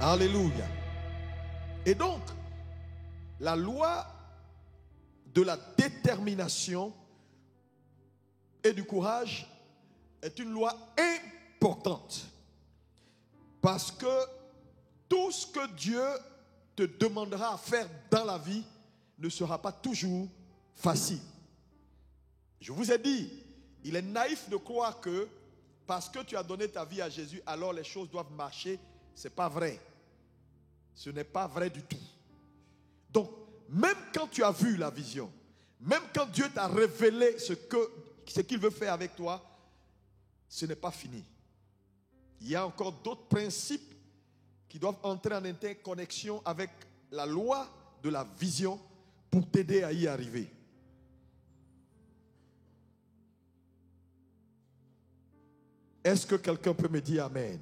Alléluia. Et donc, la loi de la détermination et du courage est une loi importante. Parce que tout ce que Dieu te demandera à faire dans la vie ne sera pas toujours facile. Je vous ai dit, il est naïf de croire que parce que tu as donné ta vie à Jésus, alors les choses doivent marcher. Ce n'est pas vrai. Ce n'est pas vrai du tout. Donc, même quand tu as vu la vision, même quand Dieu t'a révélé ce qu'il veut faire avec toi, ce n'est pas fini. Il y a encore d'autres principes qui doivent entrer en interconnexion avec la loi de la vision pour t'aider à y arriver. Est-ce que quelqu'un peut me dire Amen?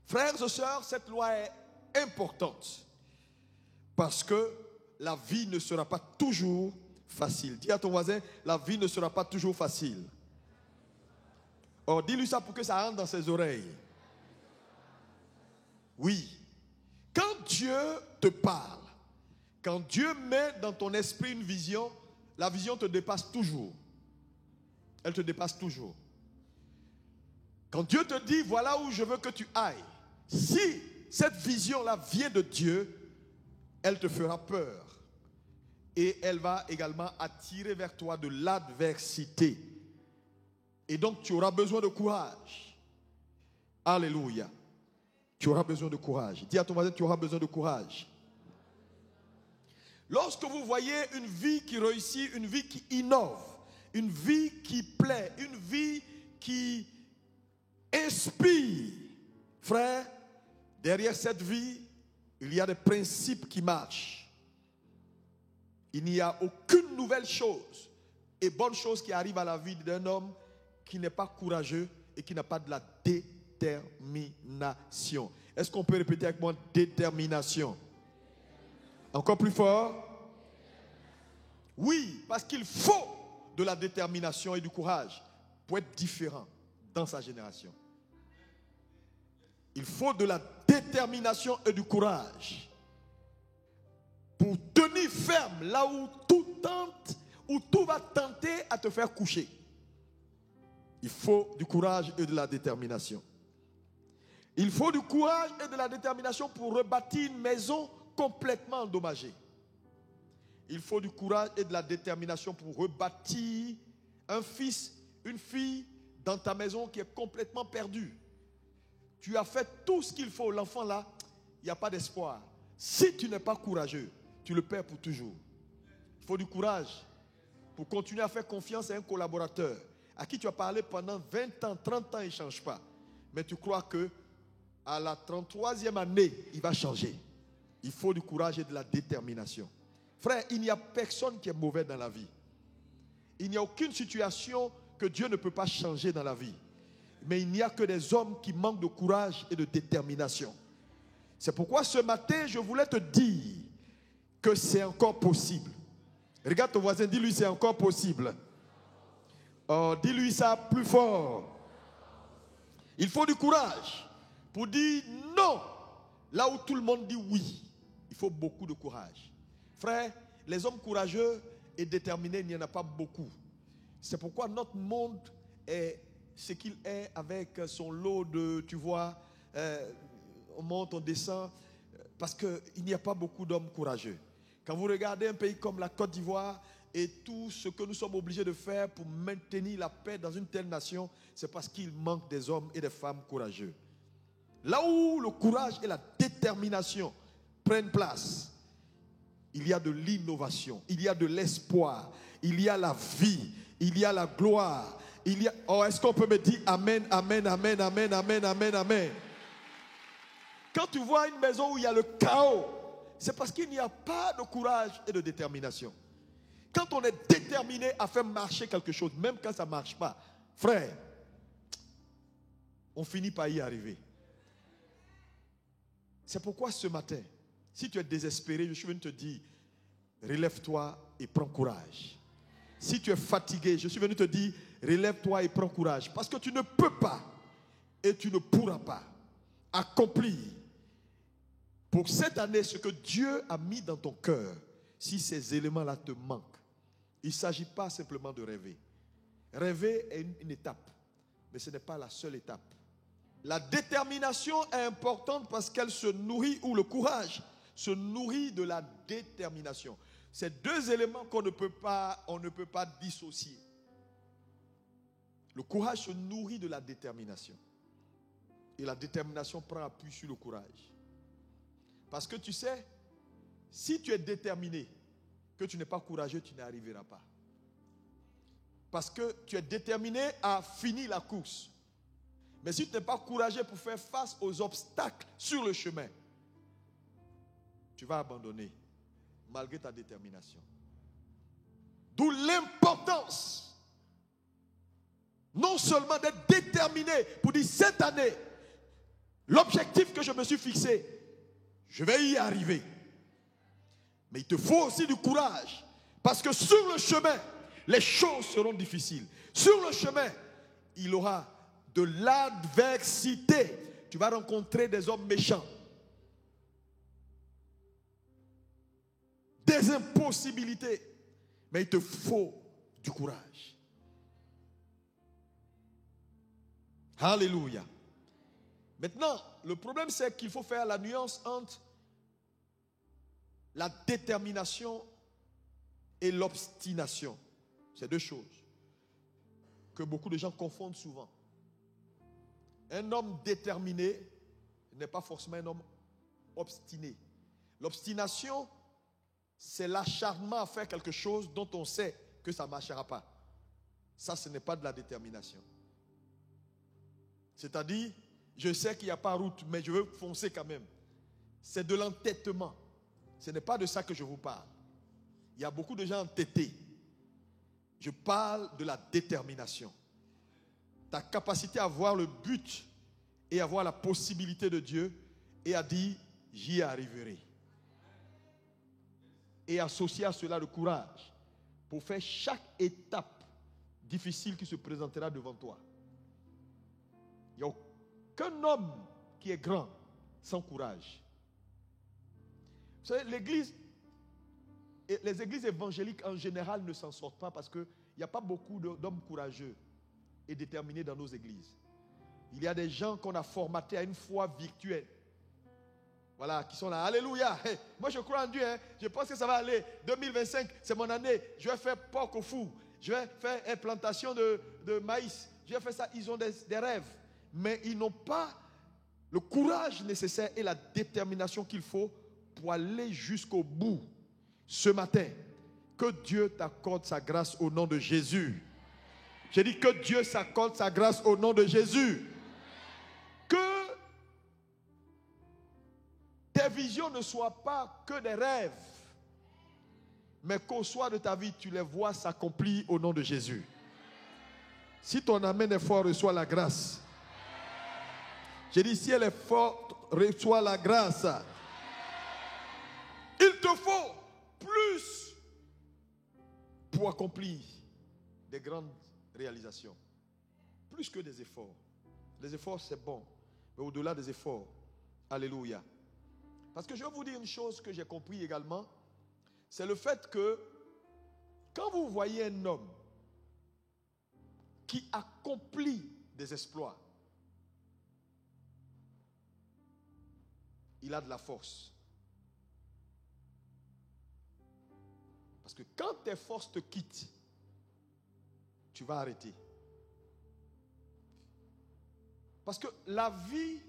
Frères et sœurs, cette loi est importante parce que la vie ne sera pas toujours facile. Dis à ton voisin, la vie ne sera pas toujours facile. Or, dis-lui ça pour que ça rentre dans ses oreilles. Oui. Quand Dieu te parle, quand Dieu met dans ton esprit une vision, la vision te dépasse toujours. Elle te dépasse toujours. Quand Dieu te dit, voilà où je veux que tu ailles, si cette vision-là vient de Dieu, elle te fera peur. Et elle va également attirer vers toi de l'adversité. Et donc tu auras besoin de courage. Alléluia. Tu auras besoin de courage. Dis à ton voisin, tu auras besoin de courage. Lorsque vous voyez une vie qui réussit, une vie qui innove, une vie qui plaît, une vie qui inspire, frère, derrière cette vie, il y a des principes qui marchent. Il n'y a aucune nouvelle chose et bonne chose qui arrive à la vie d'un homme qui n'est pas courageux et qui n'a pas de la détermination. Est-ce qu'on peut répéter avec moi détermination? Encore plus fort? Oui, parce qu'il faut de la détermination et du courage pour être différent dans sa génération. Il faut de la détermination et du courage pour tenir ferme là où tout tente, où tout va tenter à te faire coucher. Il faut du courage et de la détermination. Il faut du courage et de la détermination pour rebâtir une maison complètement endommagée. Il faut du courage et de la détermination pour rebâtir un fils, une fille dans ta maison qui est complètement perdue. Tu as fait tout ce qu'il faut. L'enfant là, il n'y a pas d'espoir. Si tu n'es pas courageux, tu le perds pour toujours. Il faut du courage pour continuer à faire confiance à un collaborateur à qui tu as parlé pendant 20 ans, 30 ans, il ne change pas. Mais tu crois que à la 33e année, il va changer. Il faut du courage et de la détermination. Frère, il n'y a personne qui est mauvais dans la vie. Il n'y a aucune situation que Dieu ne peut pas changer dans la vie. Mais il n'y a que des hommes qui manquent de courage et de détermination. C'est pourquoi ce matin, je voulais te dire que c'est encore possible. Regarde ton voisin, dis-lui c'est encore possible. Oh, dis-lui ça plus fort. Il faut du courage pour dire non là où tout le monde dit oui. Il faut beaucoup de courage. Frère, les hommes courageux et déterminés, il n'y en a pas beaucoup. C'est pourquoi notre monde est ce qu'il est avec son lot de, tu vois, on monte, on descend, parce qu'il n'y a pas beaucoup d'hommes courageux. Quand vous regardez un pays comme la Côte d'Ivoire et tout ce que nous sommes obligés de faire pour maintenir la paix dans une telle nation, c'est parce qu'il manque des hommes et des femmes courageux. Là où le courage et la détermination prennent place, il y a de l'innovation, il y a de l'espoir, il y a la vie, il y a la gloire. Oh, est-ce qu'on peut me dire amen, amen, amen, amen, amen, amen, amen. Quand tu vois une maison où il y a le chaos, c'est parce qu'il n'y a pas de courage et de détermination. Quand on est déterminé à faire marcher quelque chose, même quand ça ne marche pas, frère, on finit par y arriver. C'est pourquoi ce matin, si tu es désespéré, je suis venu te dire, relève-toi et prends courage. Si tu es fatigué, je suis venu te dire, relève-toi et prends courage. Parce que tu ne peux pas et tu ne pourras pas accomplir pour cette année ce que Dieu a mis dans ton cœur, si ces éléments-là te manquent, il ne s'agit pas simplement de rêver. Rêver est une étape, mais ce n'est pas la seule étape. La détermination est importante parce qu'elle se nourrit, ou le courage se nourrit de la détermination. C'est deux éléments qu'on ne peut pas dissocier. Le courage se nourrit de la détermination. Et la détermination prend appui sur le courage. Parce que tu sais, si tu es déterminé, que tu n'es pas courageux, tu n'y arriveras pas. Parce que tu es déterminé à finir la course. Mais si tu n'es pas courageux pour faire face aux obstacles sur le chemin, tu vas abandonner, malgré ta détermination. D'où l'importance, non seulement d'être déterminé pour dire cette année, l'objectif que je me suis fixé, je vais y arriver. Mais il te faut aussi du courage. Parce que sur le chemin, les choses seront difficiles. Sur le chemin, il y aura de l'adversité. Tu vas rencontrer des hommes méchants. Des impossibilités. Mais il te faut du courage. Alléluia. Maintenant, le problème c'est qu'il faut faire la nuance entre la détermination et l'obstination. C'est deux choses que beaucoup de gens confondent souvent. Un homme déterminé n'est pas forcément un homme obstiné. L'obstination, c'est l'acharnement à faire quelque chose dont on sait que ça ne marchera pas. Ça, ce n'est pas de la détermination. C'est-à-dire, je sais qu'il n'y a pas route, mais je veux foncer quand même. C'est de l'entêtement. Ce n'est pas de ça que je vous parle. Il y a beaucoup de gens entêtés. Je parle de la détermination. Ta capacité à voir le but et à voir la possibilité de Dieu et à dire, j'y arriverai. Et associer à cela le courage pour faire chaque étape difficile qui se présentera devant toi. Il n'y a aucun homme qui est grand sans courage. Vous savez, les églises évangéliques en général ne s'en sortent pas parce qu'il n'y a pas beaucoup d'hommes courageux et déterminés dans nos églises. Il y a des gens qu'on a formatés à une foi virtuelle. Voilà, qui sont là. Alléluia. Hey, moi, je crois en Dieu. Je pense que ça va aller. 2025, c'est mon année. Je vais faire porc au four. Je vais faire une plantation de maïs. Je vais faire ça. Ils ont des rêves. Mais ils n'ont pas le courage nécessaire et la détermination qu'il faut pour aller jusqu'au bout. Ce matin, que Dieu t'accorde sa grâce au nom de Jésus. J'ai dit que Dieu s'accorde sa grâce au nom de Jésus. Que tes visions ne soient pas que des rêves, mais qu'au soir de ta vie, tu les vois s'accomplir au nom de Jésus. Si ton amen est fort, reçois la grâce. J'ai dit, si elle est forte, reçois la grâce. Il te faut plus pour accomplir des grandes réalisations. Plus que des efforts. Les efforts, c'est bon. Mais au-delà des efforts, alléluia. Parce que je vais vous dire une chose que j'ai compris également. C'est le fait que quand vous voyez un homme qui accomplit des exploits, il a de la force. Parce que quand tes forces te quittent, tu vas arrêter. Parce que la vie,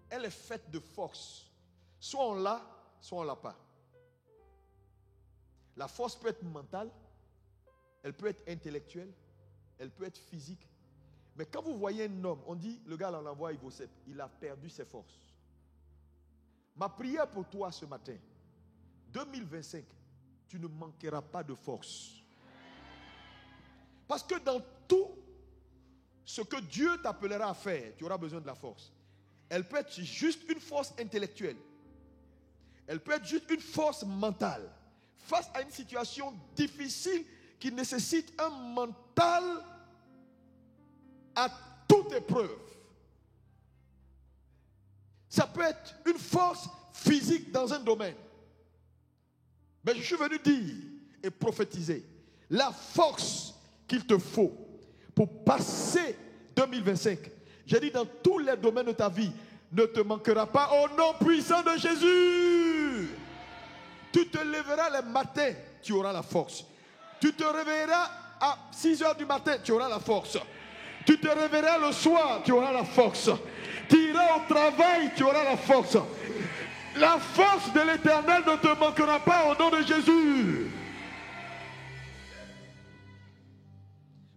elle est faite de force. Soit on l'a, soit on ne l'a pas. La force peut être mentale, elle peut être intellectuelle, elle peut être physique. Mais quand vous voyez un homme, on dit, le gars, on l'envoie, il a perdu ses forces. Ma prière pour toi ce matin, 2025, tu ne manqueras pas de force. Parce que dans tout ce que Dieu t'appellera à faire, tu auras besoin de la force. Elle peut être juste une force intellectuelle. Elle peut être juste une force mentale. Face à une situation difficile qui nécessite un mental à toute épreuve. peut être une force physique dans un domaine. Mais je suis venu dire et prophétiser la force qu'il te faut pour passer 2025. J'ai dit dans tous les domaines de ta vie, ne te manquera pas au nom puissant de Jésus. Tu te lèveras le matin, tu auras la force. Tu te réveilleras à 6 heures du matin, tu auras la force. Tu te réveilleras le soir, tu auras la force. Tu iras au travail, tu auras la force. La force de l'Éternel ne te manquera pas au nom de Jésus.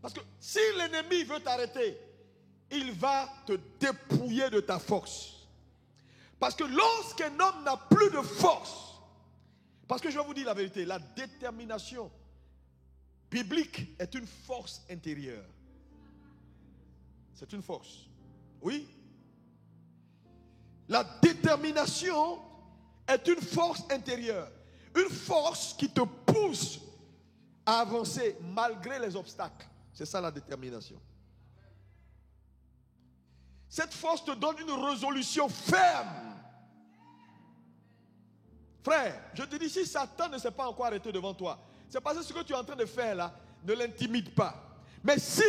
Parce que si l'ennemi veut t'arrêter, il va te dépouiller de ta force. Parce que lorsqu'un homme n'a plus de force, parce que je vais vous dire la vérité, la détermination biblique est une force intérieure. C'est une force. Oui. La détermination est une force intérieure. Une force qui te pousse à avancer malgré les obstacles. C'est ça la détermination. Cette force te donne une résolution ferme. Frère, je te dis, si Satan ne s'est pas encore arrêté devant toi, c'est parce que ce que tu es en train de faire là ne l'intimide pas. Mais si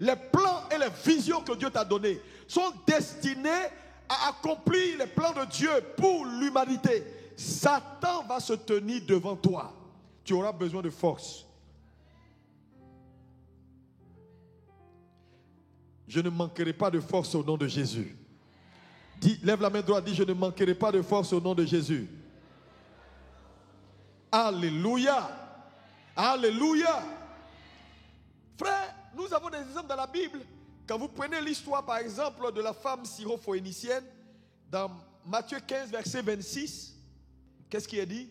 les plans et les visions que Dieu t'a donnés sont destinés à accomplir les plans de Dieu pour l'humanité, Satan va se tenir devant toi. Tu auras besoin de force. Je ne manquerai pas de force au nom de Jésus. Dis, lève la main droite, dis, je ne manquerai pas de force au nom de Jésus. Alléluia. Alléluia. Frère, nous avons des exemples dans la Bible. Quand vous prenez l'histoire, par exemple, de la femme syrophoénicienne, dans Matthieu 15, verset 26, qu'est-ce qui est dit?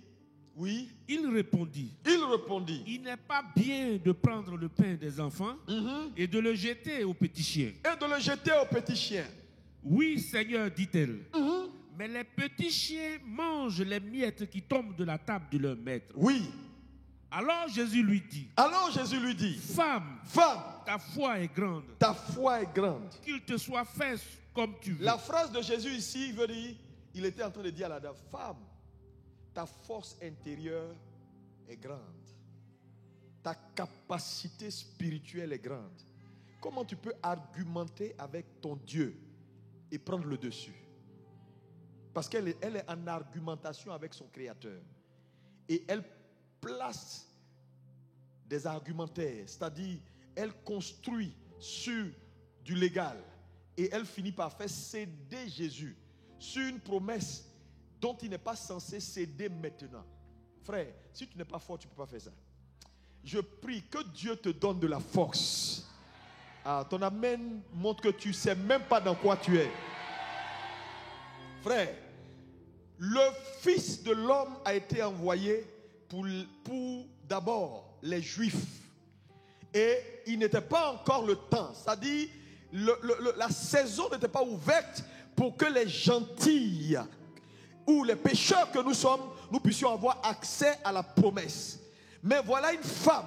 Oui. Il répondit. Il n'est pas bien de prendre le pain des enfants et de le jeter aux petits chiens. Oui, Seigneur, dit-elle. Mais les petits chiens mangent les miettes qui tombent de la table de leur maître. Oui. Alors Jésus lui dit. Femme, ta foi est grande. Qu'il te soit fait comme tu veux. La phrase de Jésus ici veut dire, il était en train de dire à la dame, femme, ta force intérieure est grande. Ta capacité spirituelle est grande. Comment tu peux argumenter avec ton Dieu et prendre le dessus? Parce qu'elle est en argumentation avec son Créateur. Et elle place des argumentaires, c'est-à-dire elle construit sur du légal. Et elle finit par faire céder Jésus sur une promesse dont il n'est pas censé céder maintenant. Frère, si tu n'es pas fort, tu ne peux pas faire ça. Je prie que Dieu te donne de la force. Ah, ton amen montre que tu ne sais même pas dans quoi tu es. Frère, le Fils de l'homme a été envoyé pour d'abord les Juifs. Et il n'était pas encore le temps. C'est-à-dire, la saison n'était pas ouverte pour que les gentils ou les pécheurs que nous sommes, nous puissions avoir accès à la promesse. Mais voilà une femme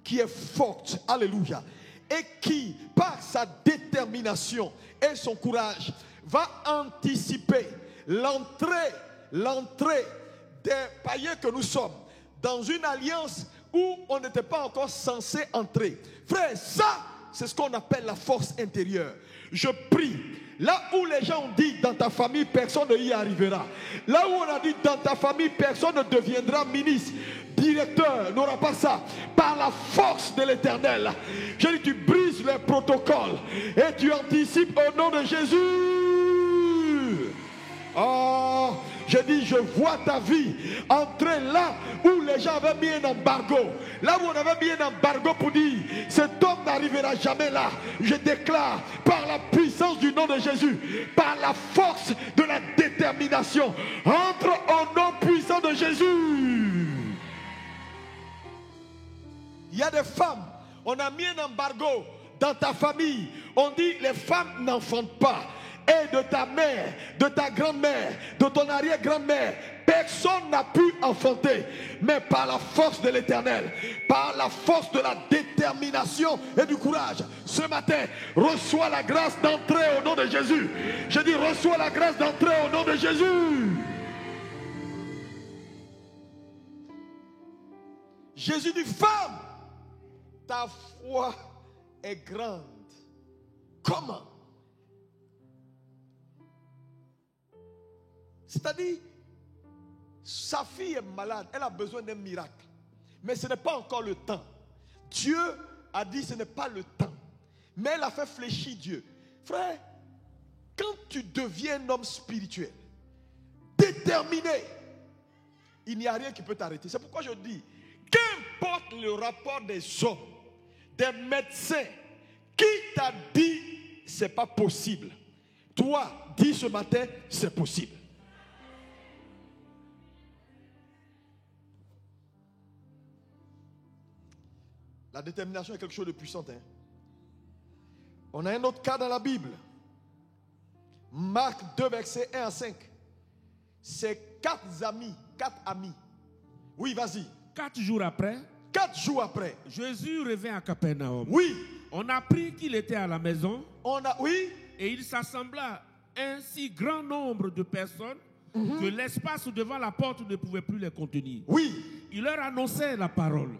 qui est forte, alléluia, et qui, par sa détermination et son courage, va anticiper l'entrée des païens que nous sommes dans une alliance où on n'était pas encore censé entrer. Frère, ça, c'est ce qu'on appelle la force intérieure. Je prie. Là où les gens ont dit dans ta famille, personne ne y arrivera. Là où on a dit dans ta famille, personne ne deviendra ministre, directeur, n'aura pas ça. Par la force de l'Éternel, je dis, tu brises les protocoles et tu anticipes au nom de Jésus. Oh, je dis, je vois ta vie entrer là où les gens avaient mis un embargo. Là où on avait mis un embargo pour dire, cet homme n'arrivera jamais là. Je déclare, par la puissance du nom de Jésus, par la force de la détermination, entre au nom puissant de Jésus. Il y a des femmes, on a mis un embargo dans ta famille. On dit, les femmes n'enfantent pas. et de ta mère, de ta grand-mère, de ton arrière-grand-mère, personne n'a pu enfanter, mais par la force de l'Éternel, par la force de la détermination et du courage, ce matin, reçois la grâce d'entrer au nom de Jésus. Je dis, reçois la grâce d'entrer au nom de Jésus. Jésus dit, femme, ta foi est grande. Comment? C'est-à-dire, sa fille est malade, elle a besoin d'un miracle. Mais ce n'est pas encore le temps. Dieu a dit ce n'est pas le temps. Mais elle a fait fléchir Dieu. Frère, quand tu deviens un homme spirituel, déterminé, il n'y a rien qui peut t'arrêter. C'est pourquoi je dis, qu'importe le rapport des hommes, des médecins, qui t'a dit c'est pas possible, toi, dis ce matin, c'est possible. La détermination est quelque chose de puissant. On a un autre cas dans la Bible. Marc 2, versets 1 à 5. C'est 4 amis. Oui, vas-y. 4 jours après, Jésus revint à Capernaum. Oui. On apprit qu'il était à la maison. Oui. Et il s'assembla un si grand nombre de personnes que l'espace devant la porte ne pouvait plus les contenir. Oui. Il leur annonçait la parole.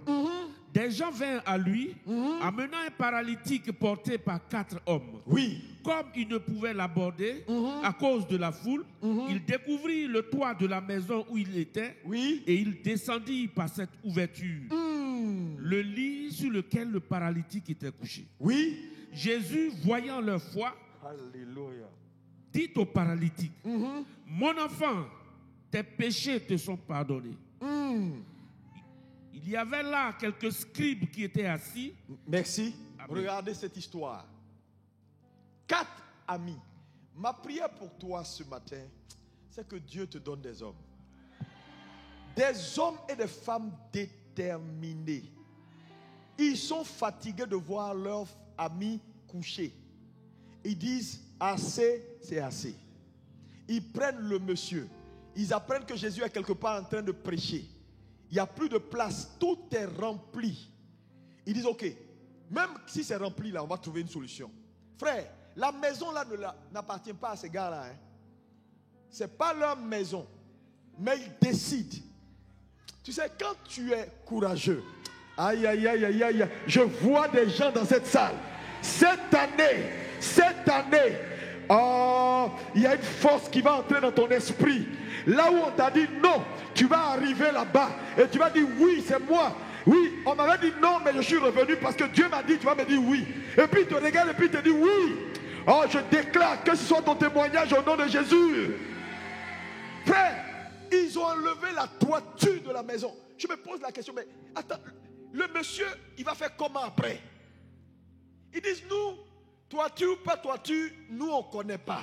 Des gens vinrent à lui, amenant un paralytique porté par 4 hommes. Oui. Comme il ne pouvait l'aborder à cause de la foule, il découvrit le toit de la maison où il était, et il descendit par cette ouverture. Le lit sur lequel le paralytique était couché. Oui. Jésus, voyant leur foi, Alléluia, dit au paralytique, mon enfant, tes péchés te sont pardonnés. Il y avait là quelques scribes qui étaient assis. Merci. Amen. Regardez cette histoire. 4 amis. Ma prière pour toi ce matin, c'est que Dieu te donne des hommes. Des hommes et des femmes déterminés. Ils sont fatigués de voir leurs amis couchés. Ils disent, assez, c'est assez. Ils prennent le monsieur. Ils apprennent que Jésus est quelque part en train de prêcher. Il n'y a plus de place, tout est rempli. Ils disent, ok, même si c'est rempli là, on va trouver une solution. Frère, la maison là n'appartient pas à ces gars-là. Ce n'est pas leur maison, mais ils décident. Tu sais, quand tu es courageux, aïe, aïe, aïe, aïe, aïe, je vois des gens dans cette salle. Cette année, oh, il y a une force qui va entrer dans ton esprit. Là où on t'a dit non, tu vas arriver là-bas et tu vas dire oui, c'est moi. Oui, on m'avait dit non, mais je suis revenu parce que Dieu m'a dit, tu vas me dire oui. Et puis il te regarde et puis il te dit oui. Oh, je déclare que ce soit ton témoignage au nom de Jésus. Frère, ils ont enlevé la toiture de la maison. Je me pose la question, mais attends, le monsieur, il va faire comment après? Ils disent, nous, toiture, pas toiture, nous on ne connaît pas.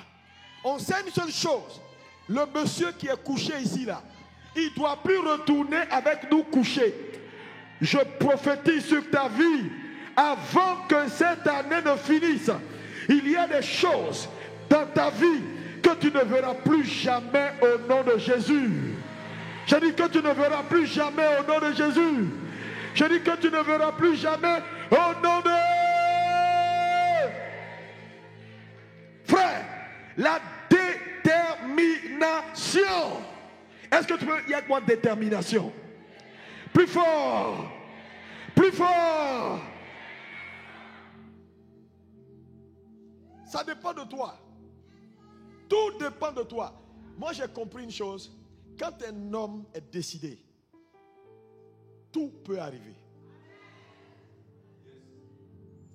On sait une seule chose. Le monsieur qui est couché ici, là, il ne doit plus retourner avec nous coucher. Je prophétise sur ta vie, avant que cette année ne finisse, il y a des choses dans ta vie que tu ne verras plus jamais au nom de Jésus. Je dis que tu ne verras plus jamais au nom de Jésus. Je dis que tu ne verras plus jamais au nom de... Frère, la détermination. Est-ce que tu peux... Il y a quoi de détermination? Plus fort. Plus fort. Ça dépend de toi. Tout dépend de toi. Moi, j'ai compris une chose. Quand un homme est décidé, tout peut arriver.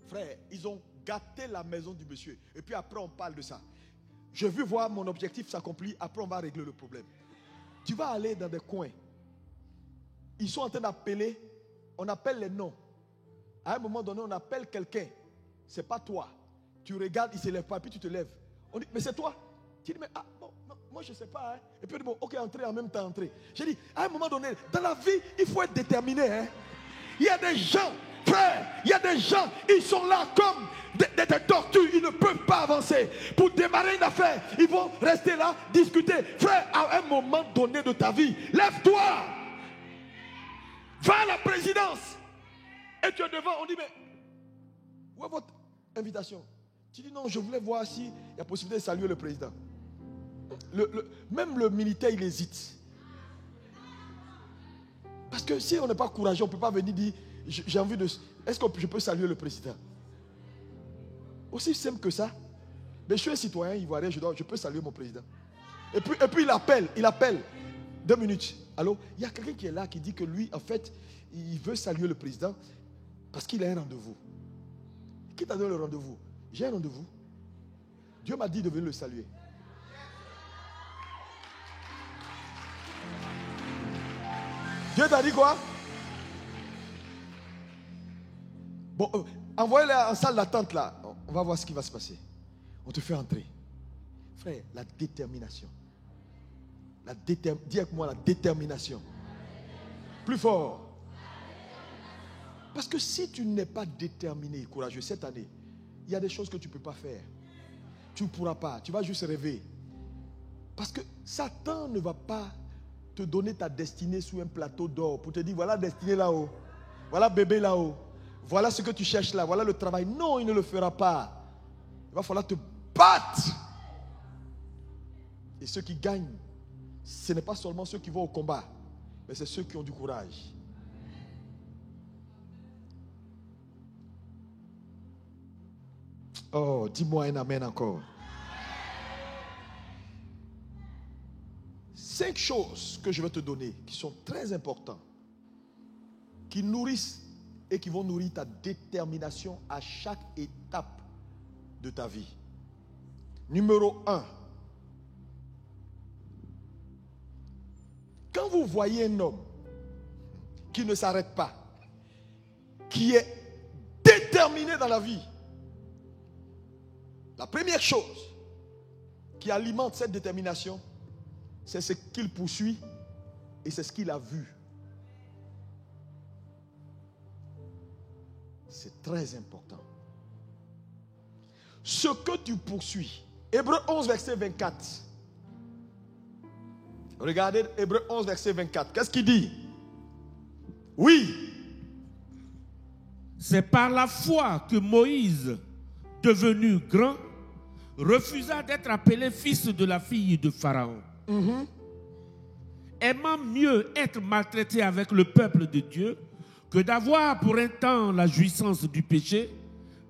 Frère, ils ont gâté la maison du monsieur. Et puis après, on parle de ça. Je veux voir mon objectif s'accomplir. Après, on va régler le problème. Tu vas aller dans des coins. Ils sont en train d'appeler. On appelle les noms. À un moment donné, on appelle quelqu'un. Ce n'est pas toi. Tu regardes, il ne se lève pas, puis tu te lèves. On dit, mais c'est toi. Tu dis, mais ah, bon, non, moi je ne sais pas. Hein. Et puis on dit, bon, ok, entrez en même temps, entrez. J'ai dit, à un moment donné, dans la vie, il faut être déterminé. Hein. Il y a des gens, frère, il y a des gens, ils sont là comme des tortues, ils ne peuvent pas avancer. Pour démarrer une affaire, ils vont rester là, discuter. Frère, à un moment donné de ta vie, lève-toi. Va à la présidence. Et tu es devant, on dit, mais où est votre invitation? Tu dis, non, je voulais voir s'il y a possibilité de saluer le président. Même le militaire, il hésite. Parce que si on n'est pas courageux, on ne peut pas venir dire, j'ai envie de... Est-ce que je peux saluer le président? Aussi simple que ça. Mais je suis un citoyen ivoirien, je peux saluer mon président. Et puis il appelle. 2 minutes. Allô? Il y a quelqu'un qui est là qui dit que lui, en fait, il veut saluer le président parce qu'il a un rendez-vous. Qui t'a donné le rendez-vous? J'ai un rendez-vous. Dieu m'a dit de venir le saluer. Dieu t'a dit quoi? Bon, envoyez-les en salle d'attente là. On va voir ce qui va se passer. On te fait entrer. Frère, la détermination. Dis avec moi la détermination. Plus fort. Parce que si tu n'es pas déterminé et courageux cette année, il y a des choses que tu ne peux pas faire. Tu ne pourras pas. Tu vas juste rêver. Parce que Satan ne va pas te donner ta destinée sous un plateau d'or pour te dire voilà destinée là-haut. Voilà bébé là-haut. Voilà ce que tu cherches là. Voilà le travail. Non, il ne le fera pas. Il va falloir te battre. Et ceux qui gagnent, ce n'est pas seulement ceux qui vont au combat, mais c'est ceux qui ont du courage. Oh, dis-moi un amen encore. 5 choses que je vais te donner qui sont très importantes, qui nourrissent et qui vont nourrir ta détermination à chaque étape de ta vie. Numéro 1. Quand vous voyez un homme qui ne s'arrête pas, qui est déterminé dans la vie, la première chose qui alimente cette détermination, c'est ce qu'il poursuit et c'est ce qu'il a vu. C'est très important. Ce que tu poursuis. Hébreux 11, verset 24. Regardez Hébreux 11, verset 24. Qu'est-ce qu'il dit? Oui. C'est par la foi que Moïse, devenu grand, refusa d'être appelé fils de la fille de Pharaon. Aimant mieux être maltraité avec le peuple de Dieu que d'avoir pour un temps la jouissance du péché,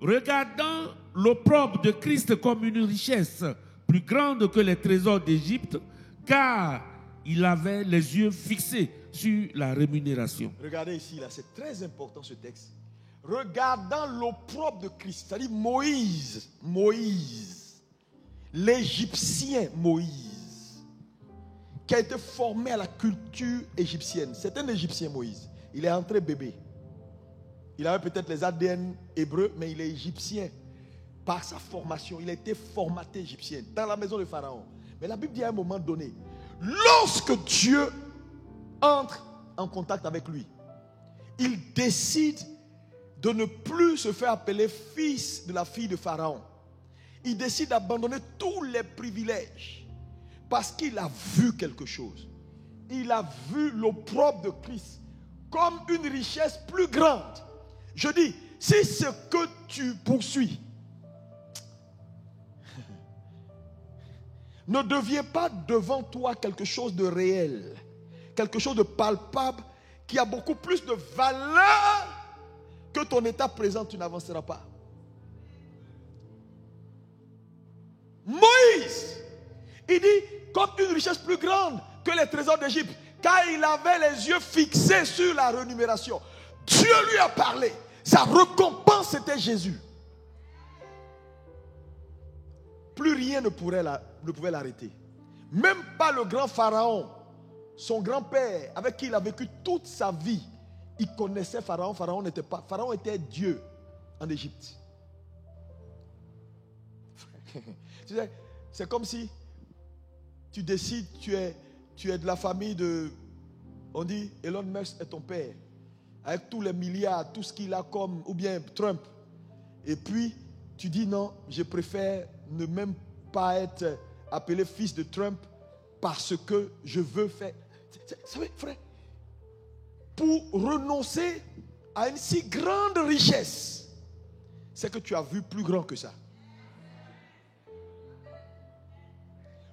regardant l'opprobre de Christ comme une richesse plus grande que les trésors d'Égypte, car il avait les yeux fixés sur la rémunération. Regardez ici, là, c'est très important ce texte. Regardant l'opprobre de Christ, c'est-à-dire Moïse, l'Égyptien Moïse, qui a été formé à la culture égyptienne. C'est un Égyptien Moïse. Il est entré bébé. Il avait peut-être les ADN hébreux, mais il est égyptien. Par sa formation, il a été formaté égyptien dans la maison de Pharaon. Mais la Bible dit à un moment donné, lorsque Dieu entre en contact avec lui, il décide de ne plus se faire appeler fils de la fille de Pharaon. Il décide d'abandonner tous les privilèges parce qu'il a vu quelque chose. Il a vu l'opprobre de Christ comme une richesse plus grande. Je dis, si ce que tu poursuis ne devient pas devant toi quelque chose de réel, quelque chose de palpable, qui a beaucoup plus de valeur que ton état présent, tu n'avanceras pas. Moïse, il dit, comme une richesse plus grande que les trésors d'Égypte, car il avait les yeux fixés sur la rémunération. Dieu lui a parlé. Sa récompense, c'était Jésus. Plus rien ne pouvait l'arrêter. Même pas le grand Pharaon, son grand-père, avec qui il a vécu toute sa vie. Il connaissait Pharaon. Pharaon était Dieu en Égypte. Tu sais, c'est comme si tu décides, tu es de la famille de, on dit, Elon Musk est ton père. avec tous les milliards, tout ce qu'il a comme, ou bien Trump. Et puis, tu dis non, je préfère ne même pas être appelé fils de Trump parce que je veux faire. Vous savez, frère, pour renoncer à une si grande richesse, c'est que tu as vu plus grand que ça.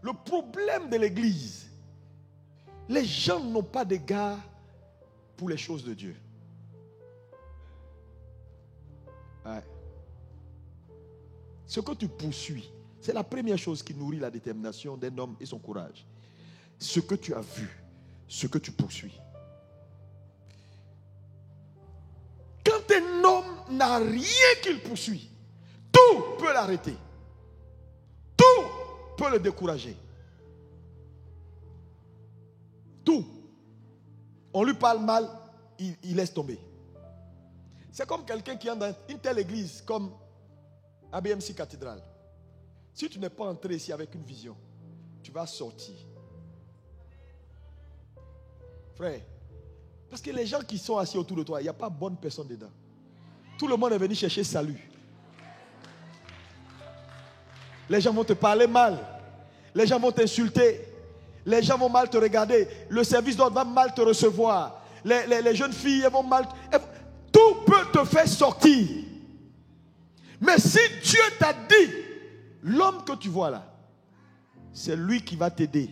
Le problème de l'église, les gens n'ont pas d'égard pour les choses de Dieu. Ouais. Ce que tu poursuis, c'est la première chose qui nourrit la détermination d'un homme et son courage. Ce que tu as vu, ce que tu poursuis. Quand un homme n'a rien qu'il poursuit, tout peut l'arrêter. Tout peut le décourager. Tout. On lui parle mal, il laisse tomber. C'est comme quelqu'un qui est dans une telle église comme ABMC Cathédrale. Si tu n'es pas entré ici avec une vision, tu vas sortir. Frère, parce que les gens qui sont assis autour de toi, il n'y a pas bonne personne dedans. Tout le monde est venu chercher salut. Les gens vont te parler mal. Les gens vont t'insulter. Les gens vont mal te regarder. Le service d'ordre va mal te recevoir. Les jeunes filles elles vont mal. Tout peut te faire sortir. Mais si Dieu t'a dit, l'homme que tu vois là, c'est lui qui va t'aider.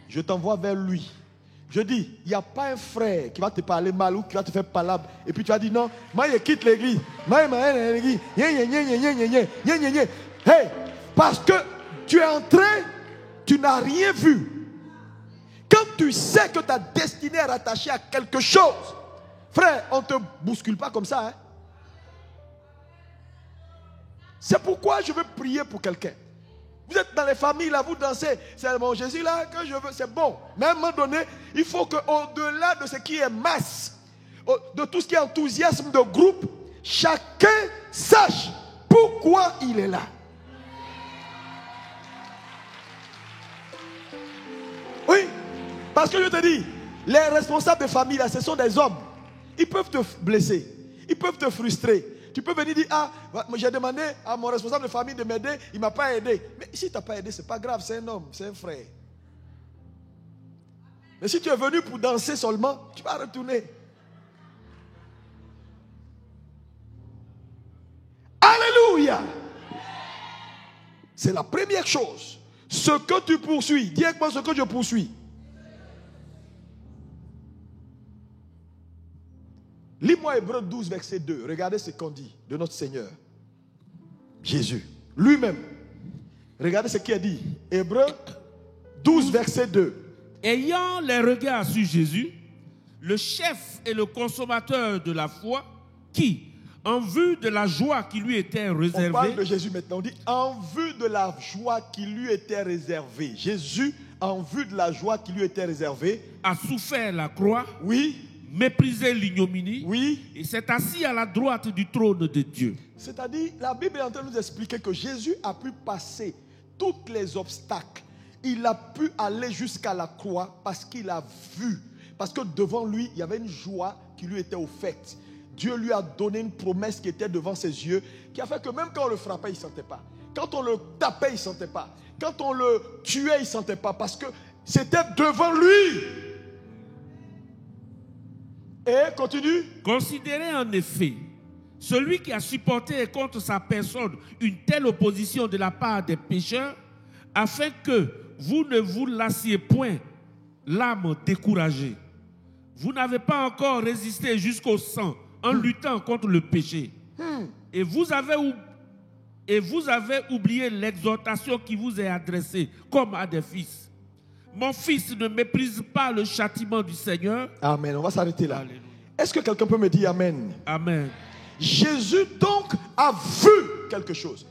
Je t'envoie vers lui. Je dis, il n'y a pas un frère qui va te parler mal ou qui va te faire palabre. Et puis tu vas dire non, moi je quitte l'église. Hey, parce que tu es entré, tu n'as rien vu. Quand tu sais que ta destinée est rattachée à quelque chose, frère, on ne te bouscule pas comme ça. Hein? C'est pourquoi je veux prier pour quelqu'un. Vous êtes dans les familles là, vous dansez. C'est mon Jésus là que je veux, c'est bon. Mais à un moment donné, il faut qu'au-delà de ce qui est masse, de tout ce qui est enthousiasme de groupe, chacun sache pourquoi il est là. Oui, parce que je te dis, les responsables de famille là, ce sont des hommes. Ils peuvent te blesser, ils peuvent te frustrer. Tu peux venir dire, ah, j'ai demandé à mon responsable de famille de m'aider, il ne m'a pas aidé. Mais si il ne t'a pas aidé, ce n'est pas grave, c'est un homme, c'est un frère. Mais si tu es venu pour danser seulement, tu vas retourner. Alléluia! C'est la première chose. Ce que tu poursuis, dis avec moi ce que je poursuis. Lis-moi Hébreux 12, verset 2. Regardez ce qu'on dit de notre Seigneur Jésus, lui-même. Regardez ce qu'il a dit. Hébreux 12, verset 2. Ayant les regards sur Jésus, le chef et le consommateur de la foi, qui, en vue de la joie qui lui était réservée... On parle de Jésus maintenant. On dit en vue de la joie qui lui était réservée. Jésus, en vue de la joie qui lui était réservée... a souffert la croix. Oui. Méprisé l'ignominie, oui, et s'est assis à la droite du trône de Dieu. C'est-à-dire, la Bible est en train de nous expliquer que Jésus a pu passer tous les obstacles. Il a pu aller jusqu'à la croix parce qu'il a vu. Parce que devant lui, il y avait une joie qui lui était offerte. Dieu lui a donné une promesse qui était devant ses yeux, qui a fait que même quand on le frappait, il ne sentait pas. Quand on le tapait, il ne sentait pas. Quand on le tuait, il ne sentait pas. Parce que c'était devant lui. Et continue. Considérez en effet celui qui a supporté contre sa personne une telle opposition de la part des pécheurs, afin que vous ne vous lassiez point l'âme découragée. Vous n'avez pas encore résisté jusqu'au sang en luttant contre le péché. Et vous avez oublié l'exhortation qui vous est adressée comme à des fils. Mon fils, ne méprise pas le châtiment du Seigneur. Amen. On va s'arrêter là. Alléluia. Est-ce que quelqu'un peut me dire Amen? Amen. Jésus donc a vu quelque chose.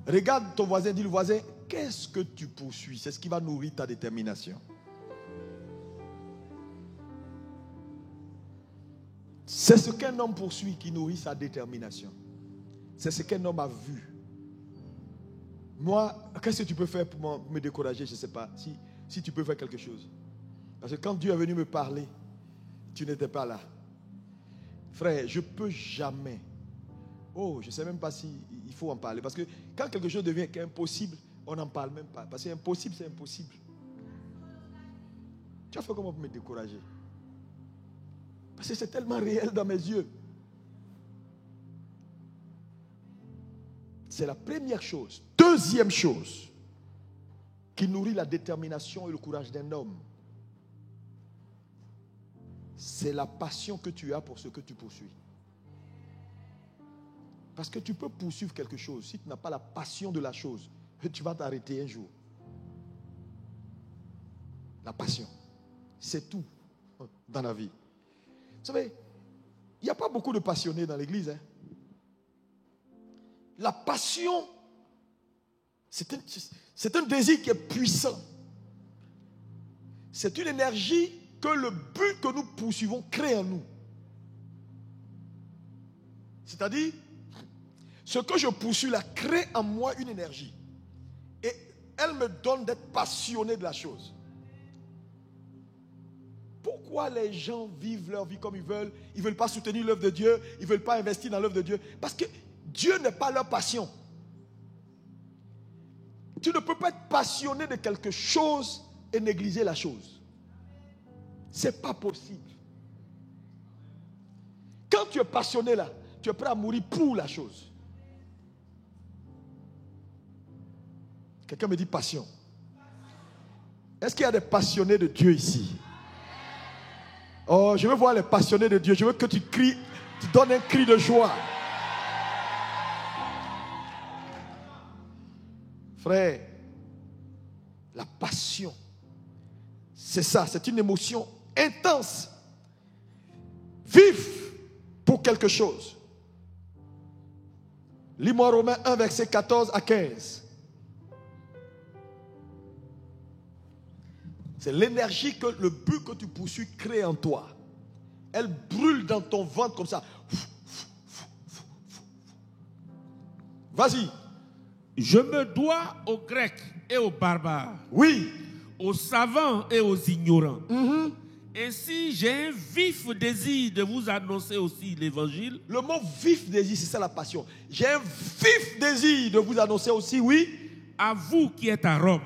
Regarde ton voisin, dis le voisin, qu'est-ce que tu poursuis? C'est ce qui va nourrir ta détermination. C'est ce qu'un homme poursuit qui nourrit sa détermination. C'est ce qu'un homme a vu. Moi, qu'est-ce que tu peux faire pour me décourager? Je ne sais pas. Si tu peux faire quelque chose. Parce que quand Dieu est venu me parler, tu n'étais pas là. Frère, je ne peux jamais. Oh, je ne sais même pas s'il faut en parler. Parce que quand quelque chose devient impossible, on n'en parle même pas. Parce que impossible, c'est impossible. Tu as fait comment pour me décourager? Parce que c'est tellement réel dans mes yeux. C'est la première chose. Deuxième chose qui nourrit la détermination et le courage d'un homme, c'est la passion que tu as pour ce que tu poursuis. Parce que tu peux poursuivre quelque chose. Si tu n'as pas la passion de la chose, tu vas t'arrêter un jour. La passion, c'est tout dans la vie. Vous savez, il n'y a pas beaucoup de passionnés dans l'église. Hein. La passion, c'est un désir qui est puissant. C'est une énergie que le but que nous poursuivons crée en nous. C'est-à-dire, ce que je poursuis là crée en moi une énergie. Et elle me donne d'être passionné de la chose. Pourquoi les gens vivent leur vie comme ils veulent? Ils ne veulent pas soutenir l'œuvre de Dieu. Ils ne veulent pas investir dans l'œuvre de Dieu. Parce que Dieu n'est pas leur passion. Tu ne peux pas être passionné de quelque chose et négliger la chose. Ce n'est pas possible. Quand tu es passionné là, tu es prêt à mourir pour la chose. Quelqu'un me dit passion. Est-ce qu'il y a des passionnés de Dieu ici? Oh, je veux voir les passionnés de Dieu. Je veux que tu cries, tu donnes un cri de joie. Frère, la passion, c'est ça, c'est une émotion intense, vive pour quelque chose. Lis-moi Romains 1, verset 14 à 15. C'est l'énergie que le but que tu poursuis crée en toi. Elle brûle dans ton ventre comme ça. Vas-y. Je me dois aux Grecs et aux barbares. Oui. Aux savants et aux ignorants. Et si j'ai un vif désir de vous annoncer aussi l'évangile. Le mot vif désir, c'est ça la passion. J'ai un vif désir de vous annoncer aussi, oui. À vous qui êtes à Rome.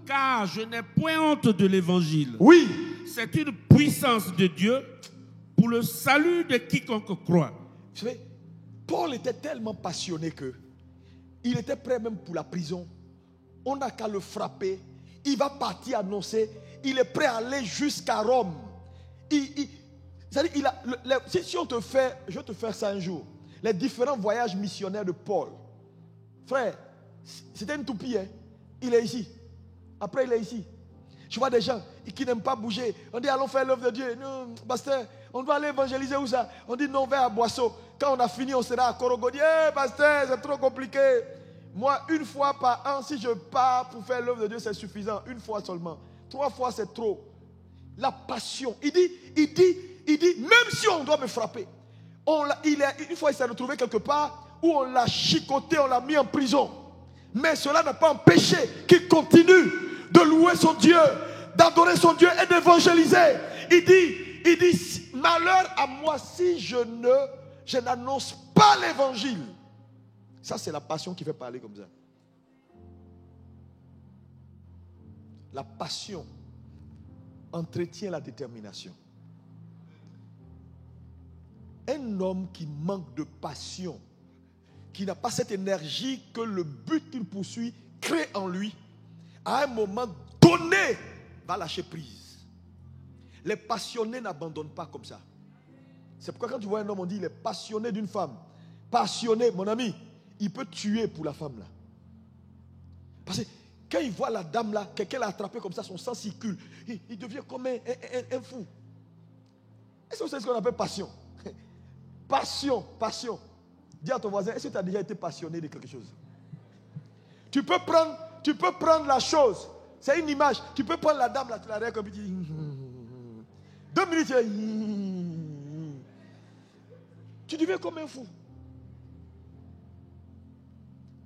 Car je n'ai point honte de l'évangile. Oui. C'est une puissance de Dieu pour le salut de quiconque croit. Vous savez, Paul était tellement passionné que il était prêt même pour la prison. On n'a qu'à le frapper. Il va partir annoncer. Il est prêt à aller jusqu'à Rome. C'est-à-dire, si on te fait, je vais te faire ça un jour. Les différents voyages missionnaires de Paul. Frère, c'était une toupie. Hein? Il est ici. Après, il est ici. Je vois des gens qui n'aiment pas bouger. On dit, allons faire l'œuvre de Dieu. Non, pasteur, on doit aller évangéliser où ça? On dit, non, on va à Boisseau. Quand on a fini, on sera à Korogo. Pasteur, c'est trop compliqué. Moi, une fois par an, si je pars pour faire l'œuvre de Dieu, c'est suffisant. Une fois seulement. 3 fois, c'est trop. La passion. Il dit, même si on doit me frapper. Une fois, il s'est retrouvé quelque part où on l'a chicoté, on l'a mis en prison. Mais cela n'a pas empêché qu'il continue de louer son Dieu, d'adorer son Dieu et d'évangéliser. Il dit, malheur à moi si je n'annonce pas l'évangile. Ça, c'est la passion qui fait parler comme ça. La passion entretient la détermination. Un homme qui manque de passion, qui n'a pas cette énergie que le but qu'il poursuit crée en lui, à un moment donné, va lâcher prise. Les passionnés n'abandonnent pas comme ça. C'est pourquoi quand tu vois un homme, on dit il est passionné d'une femme. Passionné, mon ami, il peut tuer pour la femme là. Parce que quand il voit la dame là, quelqu'un l'a attrapé comme ça, son sang circule. Il devient comme un fou. Est-ce que c'est ce qu'on appelle passion? Passion. Dis à ton voisin, est-ce que tu as déjà été passionné de quelque chose? Tu peux prendre la chose. C'est une image. Tu peux prendre la dame là, tu la regardes comme tu dis. 2 minutes, tu deviens comme un fou.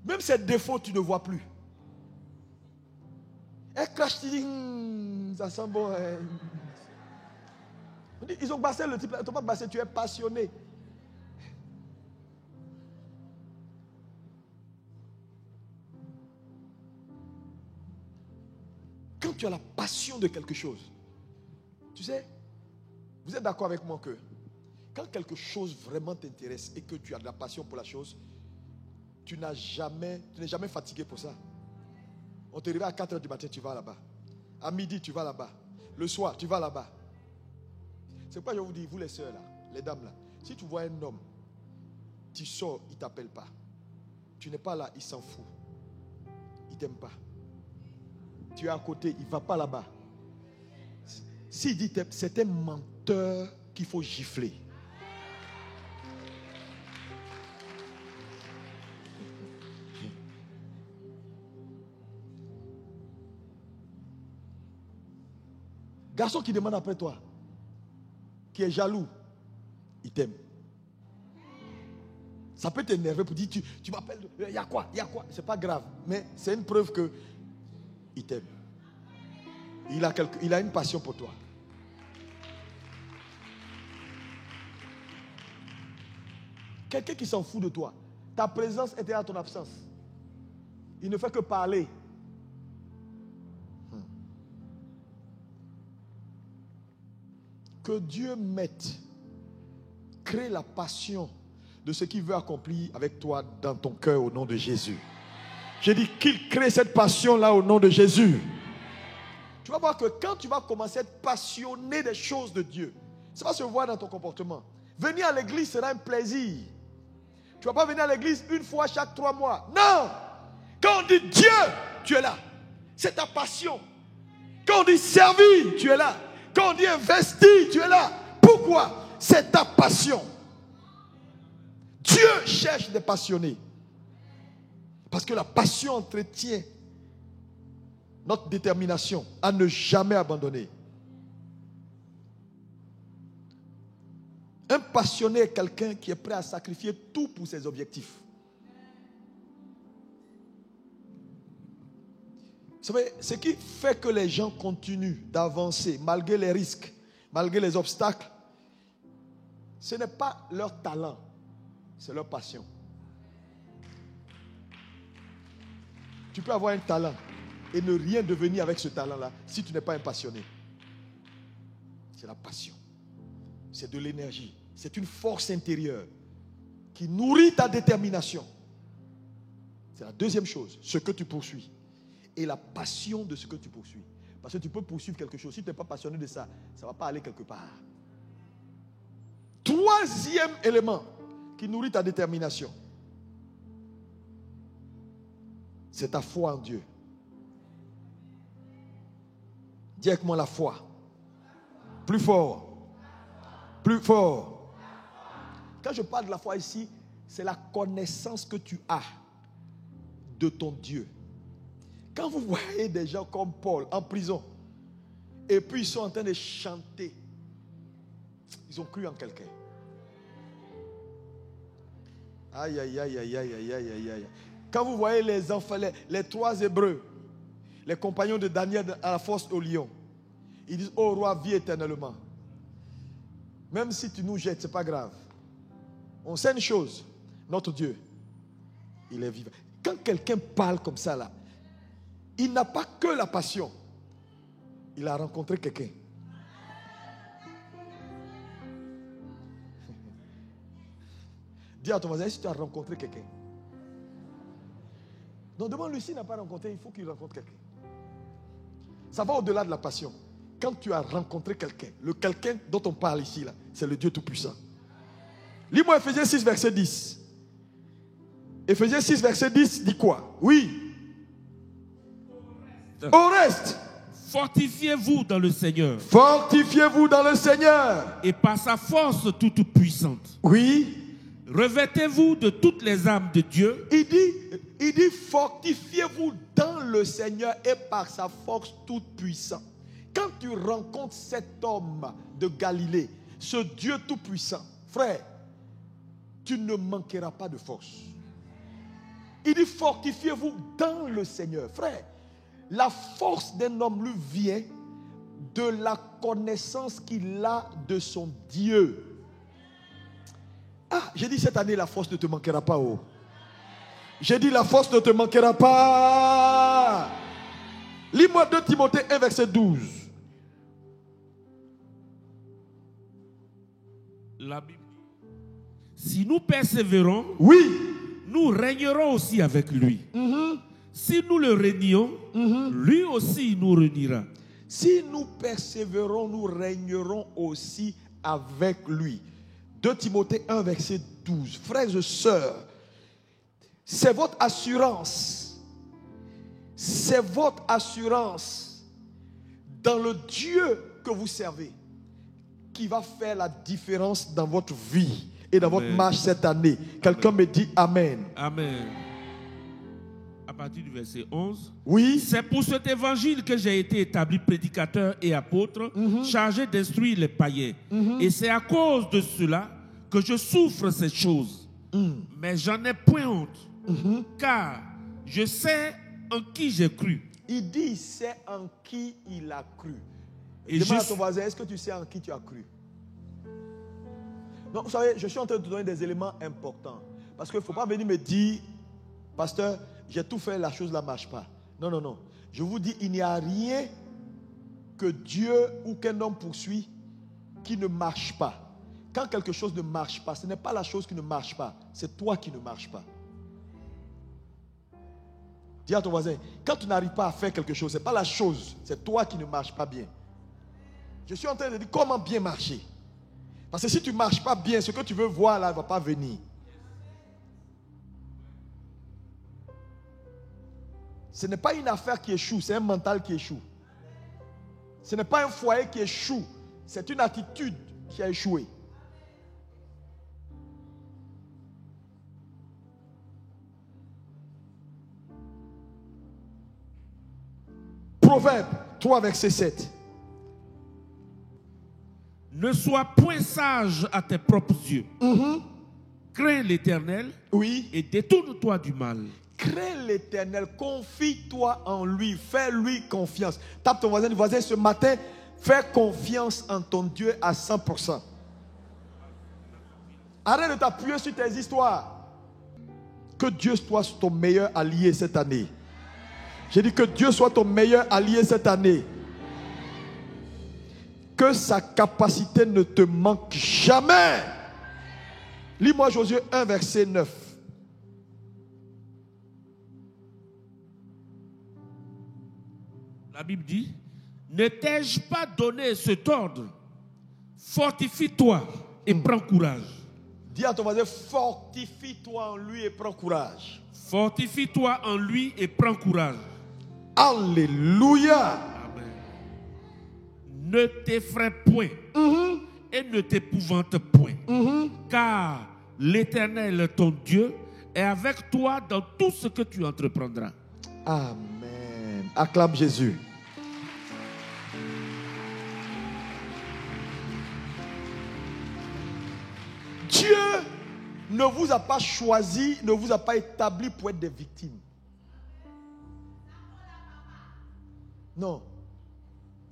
Même ses défauts, tu ne vois plus. Elle crache, tu dis, ça sent bon. Hein. Ils ont bassé le type là. Tu n'as pas bassé, tu es passionné. Quand tu as la passion de quelque chose, tu sais, vous êtes d'accord avec moi que quand quelque chose vraiment t'intéresse et que tu as de la passion pour la chose, tu n'es jamais fatigué pour ça. On te réveille à 4h du matin, tu vas là-bas. À midi, tu vas là-bas. Le soir, tu vas là-bas. C'est pourquoi je vous dis, vous les sœurs là, les dames là, si tu vois un homme, tu sors, il ne t'appelle pas. Tu n'es pas là, il s'en fout. Il ne t'aime pas. Tu es à côté, il ne va pas là-bas. S'il dit c'est un menteur qu'il faut gifler. Garçon qui demande après toi, qui est jaloux, il t'aime. Ça peut t'énerver pour dire, tu m'appelles, il y a quoi? C'est pas grave, mais c'est une preuve que il t'aime. Il a une passion pour toi. Quelqu'un qui s'en fout de toi, ta présence était à ton absence. Il ne fait que parler. Que Dieu crée la passion de ce qu'il veut accomplir avec toi dans ton cœur au nom de Jésus. J'ai dit qu'il crée cette passion-là au nom de Jésus. Tu vas voir que quand tu vas commencer à être passionné des choses de Dieu, ça va se voir dans ton comportement. Venir à l'église sera un plaisir. Tu ne vas pas venir à l'église une fois chaque 3 mois. Non! Quand on dit Dieu, tu es là. C'est ta passion. Quand on dit servir, tu es là. Quand on dit investir, tu es là. Pourquoi? C'est ta passion. Dieu cherche des passionnés. Parce que la passion entretient notre détermination à ne jamais abandonner. Un passionné est quelqu'un qui est prêt à sacrifier tout pour ses objectifs. Vous savez, ce qui fait que les gens continuent d'avancer malgré les risques, malgré les obstacles, ce n'est pas leur talent, c'est leur passion. Tu peux avoir un talent et ne rien devenir avec ce talent-là si tu n'es pas un passionné. C'est la passion. C'est de l'énergie. C'est une force intérieure qui nourrit ta détermination. C'est la deuxième chose, ce que tu poursuis. Et la passion de ce que tu poursuis. Parce que tu peux poursuivre quelque chose. Si tu n'es pas passionné de ça, ça ne va pas aller quelque part. Troisième élément qui nourrit ta détermination, c'est ta foi en Dieu. Dis avec moi la foi. Plus fort. Plus fort. Quand je parle de la foi ici, c'est la connaissance que tu as de ton Dieu. Quand vous voyez des gens comme Paul en prison, et puis ils sont en train de chanter, ils ont cru en quelqu'un. Aïe, aïe, aïe, aïe, aïe, aïe, aïe, aïe. Quand vous voyez les enfants, les 3 Hébreux, les compagnons de Daniel à la fosse au lion, ils disent, oh roi, vis éternellement. Même si tu nous jettes, ce n'est pas grave. On sait une chose, notre Dieu, il est vivant. Quand quelqu'un parle comme ça là, il n'a pas que la passion. Il a rencontré quelqu'un. Dis à ton voisin, si tu as rencontré quelqu'un. Donc demande-lui s'il n'a pas rencontré, il faut qu'il rencontre quelqu'un. Ça va au-delà de la passion. Quand tu as rencontré quelqu'un, le quelqu'un dont on parle ici, là, c'est le Dieu Tout-Puissant. Lis-moi Ephésiens 6, verset 10. Ephésiens 6, verset 10 dit quoi? Oui. Au reste, fortifiez-vous dans le Seigneur. Fortifiez-vous dans le Seigneur. Et par sa force toute puissante. Oui. Revêtez-vous de toutes les armes de Dieu. Il dit fortifiez-vous dans le Seigneur et par sa force toute puissante. Quand tu rencontres cet homme de Galilée, ce Dieu tout puissant, frère, tu ne manqueras pas de force. Il dit fortifiez-vous dans le Seigneur. Frère, la force d'un homme lui vient de la connaissance qu'il a de son Dieu. Ah, j'ai dit cette année, la force ne te manquera pas. Oh. J'ai dit la force ne te manquera pas. Lis-moi 2 Timothée 1, verset 12. La Bible dit, si nous persévérons, oui, nous régnerons aussi avec lui. Si nous le régnons, lui aussi nous régnera. Si nous persévérons, nous régnerons aussi avec lui. 2 Timothée 1, verset 12. Frères et sœurs, c'est votre assurance. C'est votre assurance dans le Dieu que vous servez qui va faire la différence dans votre vie et dans votre marche cette année. Quelqu'un me dit Amen. Amen. À partir du verset 11. Oui. C'est pour cet évangile que j'ai été établi prédicateur et apôtre, chargé d'instruire les païens. Et c'est à cause de cela que je souffre ces choses. Mais j'en ai point honte. Car je sais en qui j'ai cru. Il dit c'est en qui il a cru. Et demande à ton voisin, est-ce que tu sais en qui tu as cru? Non, vous savez, je suis en train de te donner des éléments importants. Parce qu'il ne faut pas venir me dire, pasteur, j'ai tout fait, la chose ne marche pas. Non, non, non. Je vous dis, il n'y a rien que Dieu ou qu'un homme poursuit qui ne marche pas. Quand quelque chose ne marche pas, ce n'est pas la chose qui ne marche pas, c'est toi qui ne marches pas. Dis à ton voisin, quand tu n'arrives pas à faire quelque chose, ce n'est pas la chose, c'est toi qui ne marches pas bien. Je suis en train de dire comment bien marcher. Parce que si tu ne marches pas bien, ce que tu veux voir là ne va pas venir. Ce n'est pas une affaire qui échoue, c'est un mental qui échoue. Ce n'est pas un foyer qui échoue, c'est une attitude qui a échoué. Proverbe 3, verset 7. Ne sois point sage à tes propres yeux. Crains l'Éternel, oui, et détourne-toi du mal. Crains l'Éternel, confie-toi en lui, fais-lui confiance. Tape ton voisin, ce matin, fais confiance en ton Dieu à 100%. Arrête de t'appuyer sur tes histoires. Que Dieu soit ton meilleur allié cette année. J'ai dit que Dieu soit ton meilleur allié cette année. Que sa capacité ne te manque jamais. Lis-moi Josué 1, verset 9. La Bible dit, ne t'ai-je pas donné cet ordre? Fortifie-toi et prends courage. Dis à ton voisin, fortifie-toi en lui et prends courage. Fortifie-toi en lui et prends courage. Alléluia. Amen. Ne t'effraie point et ne t'épouvante point. Car l'Éternel, ton Dieu, est avec toi dans tout ce que tu entreprendras. Amen. Acclame Jésus. Dieu ne vous a pas choisi, ne vous a pas établi pour être des victimes. Non.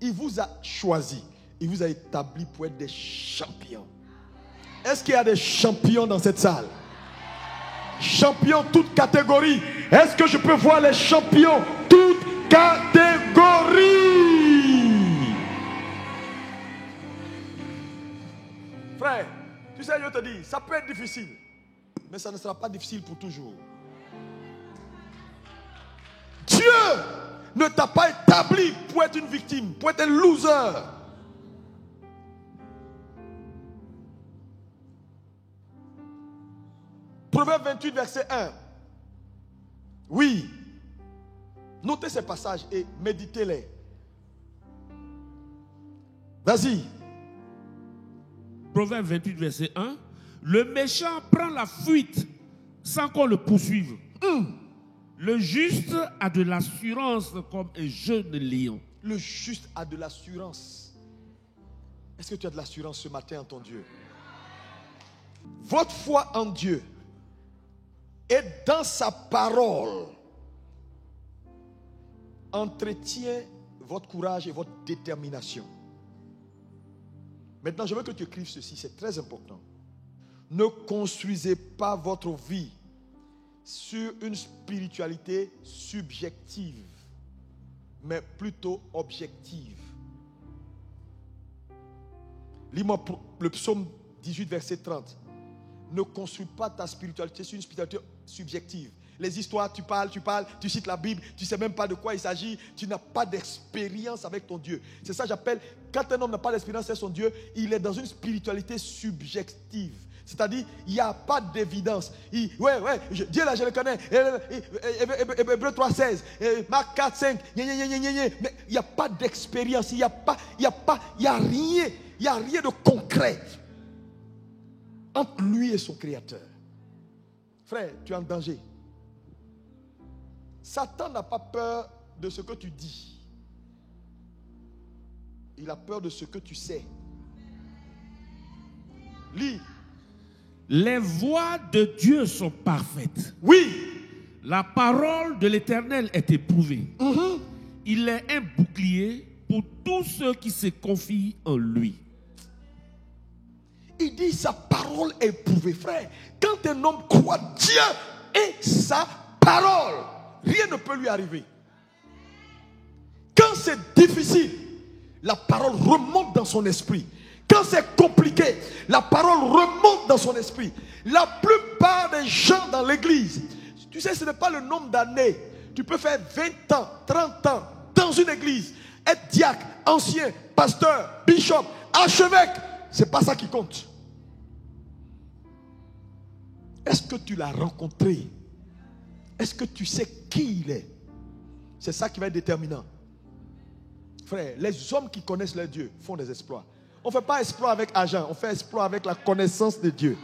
Il vous a choisi. Il vous a établi pour être des champions. Est-ce qu'il y a des champions dans cette salle? Champions toutes catégories. Est-ce que je peux voir les champions toutes catégories? Frère, tu sais, je te dis, ça peut être difficile, mais ça ne sera pas difficile pour toujours. Dieu ne t'a pas établi pour être une victime, pour être un loser. Proverbe 28, verset 1. Oui. Notez ces passages et méditez-les. Vas-y. Proverbe 28, verset 1. Le méchant prend la fuite sans qu'on le poursuive. Le juste a de l'assurance comme un jeune lion. Le juste a de l'assurance. Est-ce que tu as de l'assurance ce matin en ton Dieu? Votre foi en Dieu et dans sa parole entretient votre courage et votre détermination. Maintenant, je veux que tu écrives ceci, c'est très important. Ne construisez pas votre vie sur une spiritualité subjective, mais plutôt objective. Lis-moi le psaume 18, verset 30. Ne construis pas ta spiritualité sur une spiritualité subjective. Les histoires, tu parles, tu cites la Bible, tu ne sais même pas de quoi il s'agit, tu n'as pas d'expérience avec ton Dieu. C'est ça que j'appelle, quand un homme n'a pas d'expérience avec son Dieu, il est dans une spiritualité subjective. C'est-à-dire, il n'y a pas d'évidence. Dieu là, je le connais. Hébreux 3,16, Marc 4,5, mais il n'y a pas d'expérience, il n'y a rien de concret entre lui et son Créateur. Frère, tu es en danger. Satan n'a pas peur de ce que tu dis. Il a peur de ce que tu sais. Lis. Les voies de Dieu sont parfaites. Oui. La parole de l'Éternel est éprouvée. Il est un bouclier pour tous ceux qui se confient en lui. Il dit sa parole est éprouvée, frère. Quand un homme croit Dieu et sa parole, rien ne peut lui arriver. Quand c'est difficile, la parole remonte dans son esprit. Quand c'est compliqué, la parole remonte dans son esprit. La plupart des gens dans l'église, tu sais, ce n'est pas le nombre d'années. Tu peux faire 20 ans, 30 ans dans une église, être diacre, ancien, pasteur, bishop, archevêque. Ce n'est pas ça qui compte. Est-ce que tu l'as rencontré? Est-ce que tu sais qui il est? C'est ça qui va être déterminant. Frère, les hommes qui connaissent leur Dieu font des exploits. On ne fait pas exploit avec argent, on fait exploit avec la connaissance de Dieu.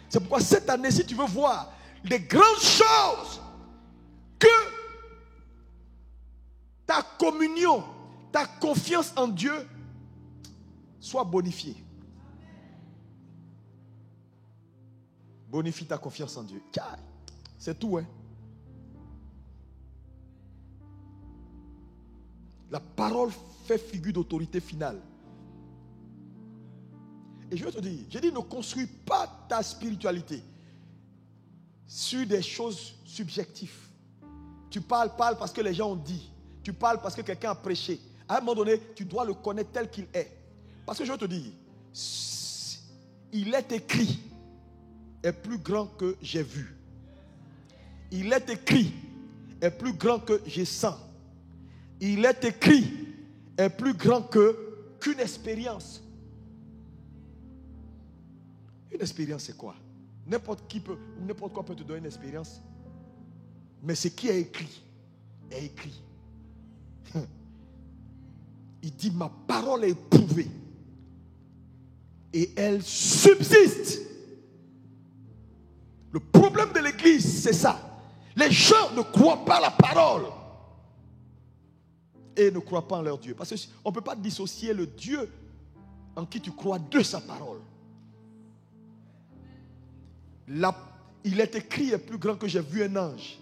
C'est pourquoi cette année, si tu veux voir les grandes choses, que ta communion, ta confiance en Dieu soit bonifiée. Bonifie ta confiance en Dieu. C'est tout, hein. La parole fait figure d'autorité finale. Et je veux te dire, j'ai dit ne construis pas ta spiritualité sur des choses subjectives. Tu parles parce que les gens ont dit. Tu parles parce que quelqu'un a prêché. À un moment donné, tu dois le connaître tel qu'il est. Parce que je veux te dire, il est écrit est plus grand que j'ai vu. Il est écrit est plus grand que je sens. Il est écrit est plus grand qu'une expérience. Une expérience, c'est quoi? N'importe quoi peut te donner une expérience. Mais ce qui est écrit est écrit. Il dit, ma parole est éprouvée. Et elle subsiste. Le problème de l'église, c'est ça. Les gens ne croient pas la parole. Et ne croient pas en leur Dieu. Parce qu'on ne peut pas dissocier le Dieu en qui tu crois de sa parole. Il est écrit est plus grand que j'ai vu un ange.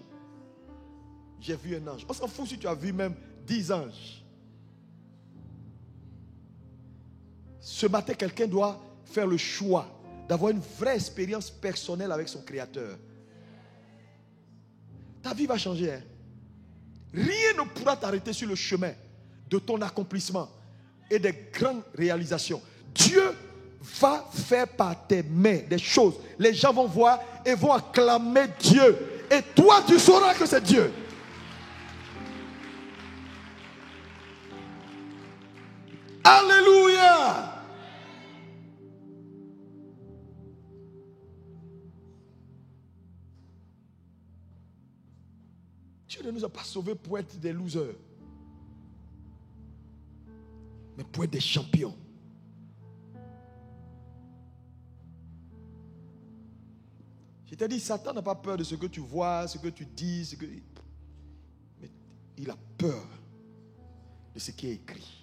J'ai vu un ange. On s'en fout si tu as vu même 10 anges. Ce matin, quelqu'un doit faire le choix d'avoir une vraie expérience personnelle avec son Créateur. Ta vie va changer. Hein? Rien ne pourra t'arrêter sur le chemin de ton accomplissement et des grandes réalisations. Dieu va faire par tes mains des choses. Les gens vont voir et vont acclamer Dieu. Et toi, tu sauras que c'est Dieu. Alléluia. Dieu ne nous a pas sauvés pour être des losers, mais pour être des champions. Je t'ai dit, Satan n'a pas peur de ce que tu vois, ce que tu dis, mais il a peur de ce qui est écrit.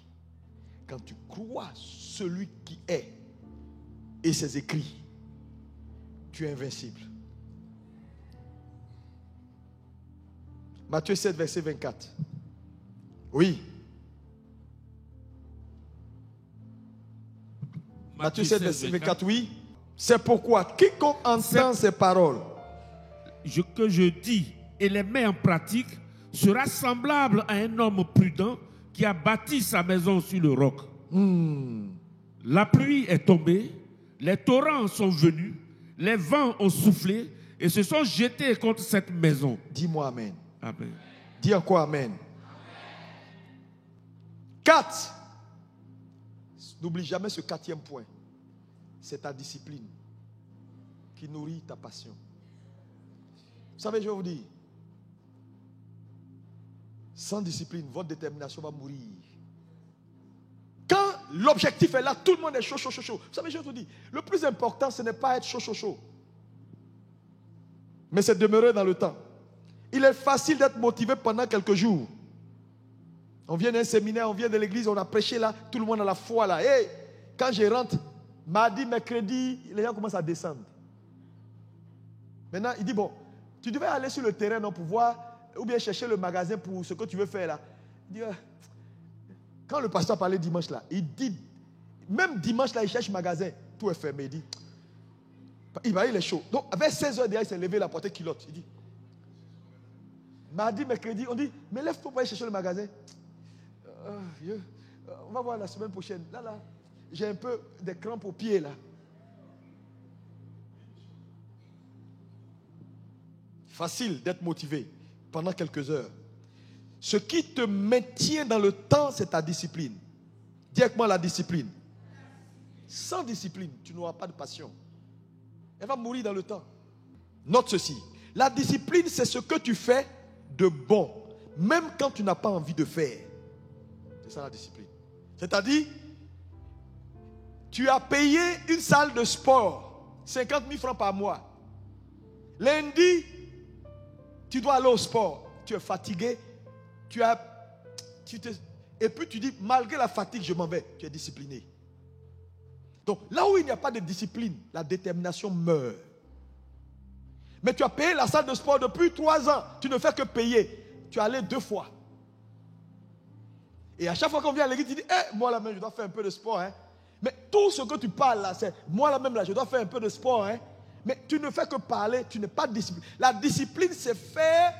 Quand tu crois celui qui est et ses écrits, tu es invincible. Matthieu 7, verset 24. Oui. Matthieu 7, verset 24, oui. C'est pourquoi quiconque entend ces paroles que je dis et les met en pratique sera semblable à un homme prudent qui a bâti sa maison sur le roc. La pluie est tombée, les torrents sont venus, les vents ont soufflé et se sont jetés contre cette maison. Dis-moi amen. Amen. Dis encore amen. 4. N'oublie jamais ce 4e point. C'est ta discipline qui nourrit ta passion. Vous savez, je vais vous dire, sans discipline, votre détermination va mourir. Quand l'objectif est là, tout le monde est chaud. Vous savez, je vous dis, le plus important, ce n'est pas être chaud. Mais c'est demeurer dans le temps. Il est facile d'être motivé pendant quelques jours. On vient d'un séminaire, on vient de l'église, on a prêché là, tout le monde a la foi là. Hey, quand je rentre, mardi, mercredi, les gens commencent à descendre. Maintenant, il dit, bon, tu devais aller sur le terrain non, pour voir, ou bien chercher le magasin pour ce que tu veux faire là. Il dit, quand le pasteur parlait dimanche là, il dit, même dimanche là, il cherche magasin, tout est fermé. Il dit, il est chaud. Donc, vers 16h déjà, il s'est levé, la portée culotte. Il dit, mardi, mercredi, on dit, mais lève-toi pour aller chercher le magasin. On va voir la semaine prochaine. Là, j'ai un peu des crampes aux pieds là. Facile d'être motivé pendant quelques heures. Ce qui te maintient dans le temps, c'est ta discipline. Dis avec moi la discipline. Sans discipline, tu n'auras pas de passion. Elle va mourir dans le temps. Note ceci. La discipline, c'est ce que tu fais de bon, même quand tu n'as pas envie de faire. C'est ça la discipline. C'est-à-dire, tu as payé une salle de sport, 50 000 francs par mois. Lundi, tu dois aller au sport. Tu es fatigué. Et puis tu dis, malgré la fatigue, je m'en vais. Tu es discipliné. Donc, là où il n'y a pas de discipline, la détermination meurt. Mais tu as payé la salle de sport depuis 3 ans. Tu ne fais que payer. Tu es allé 2 fois. Et à chaque fois qu'on vient à l'église, tu dis, moi là même, je dois faire un peu de sport. Hein. Mais tout ce que tu parles là, c'est, moi là même, là, je dois faire un peu de sport. Hein. Mais tu ne fais que parler, tu n'es pas discipliné. La discipline, c'est faire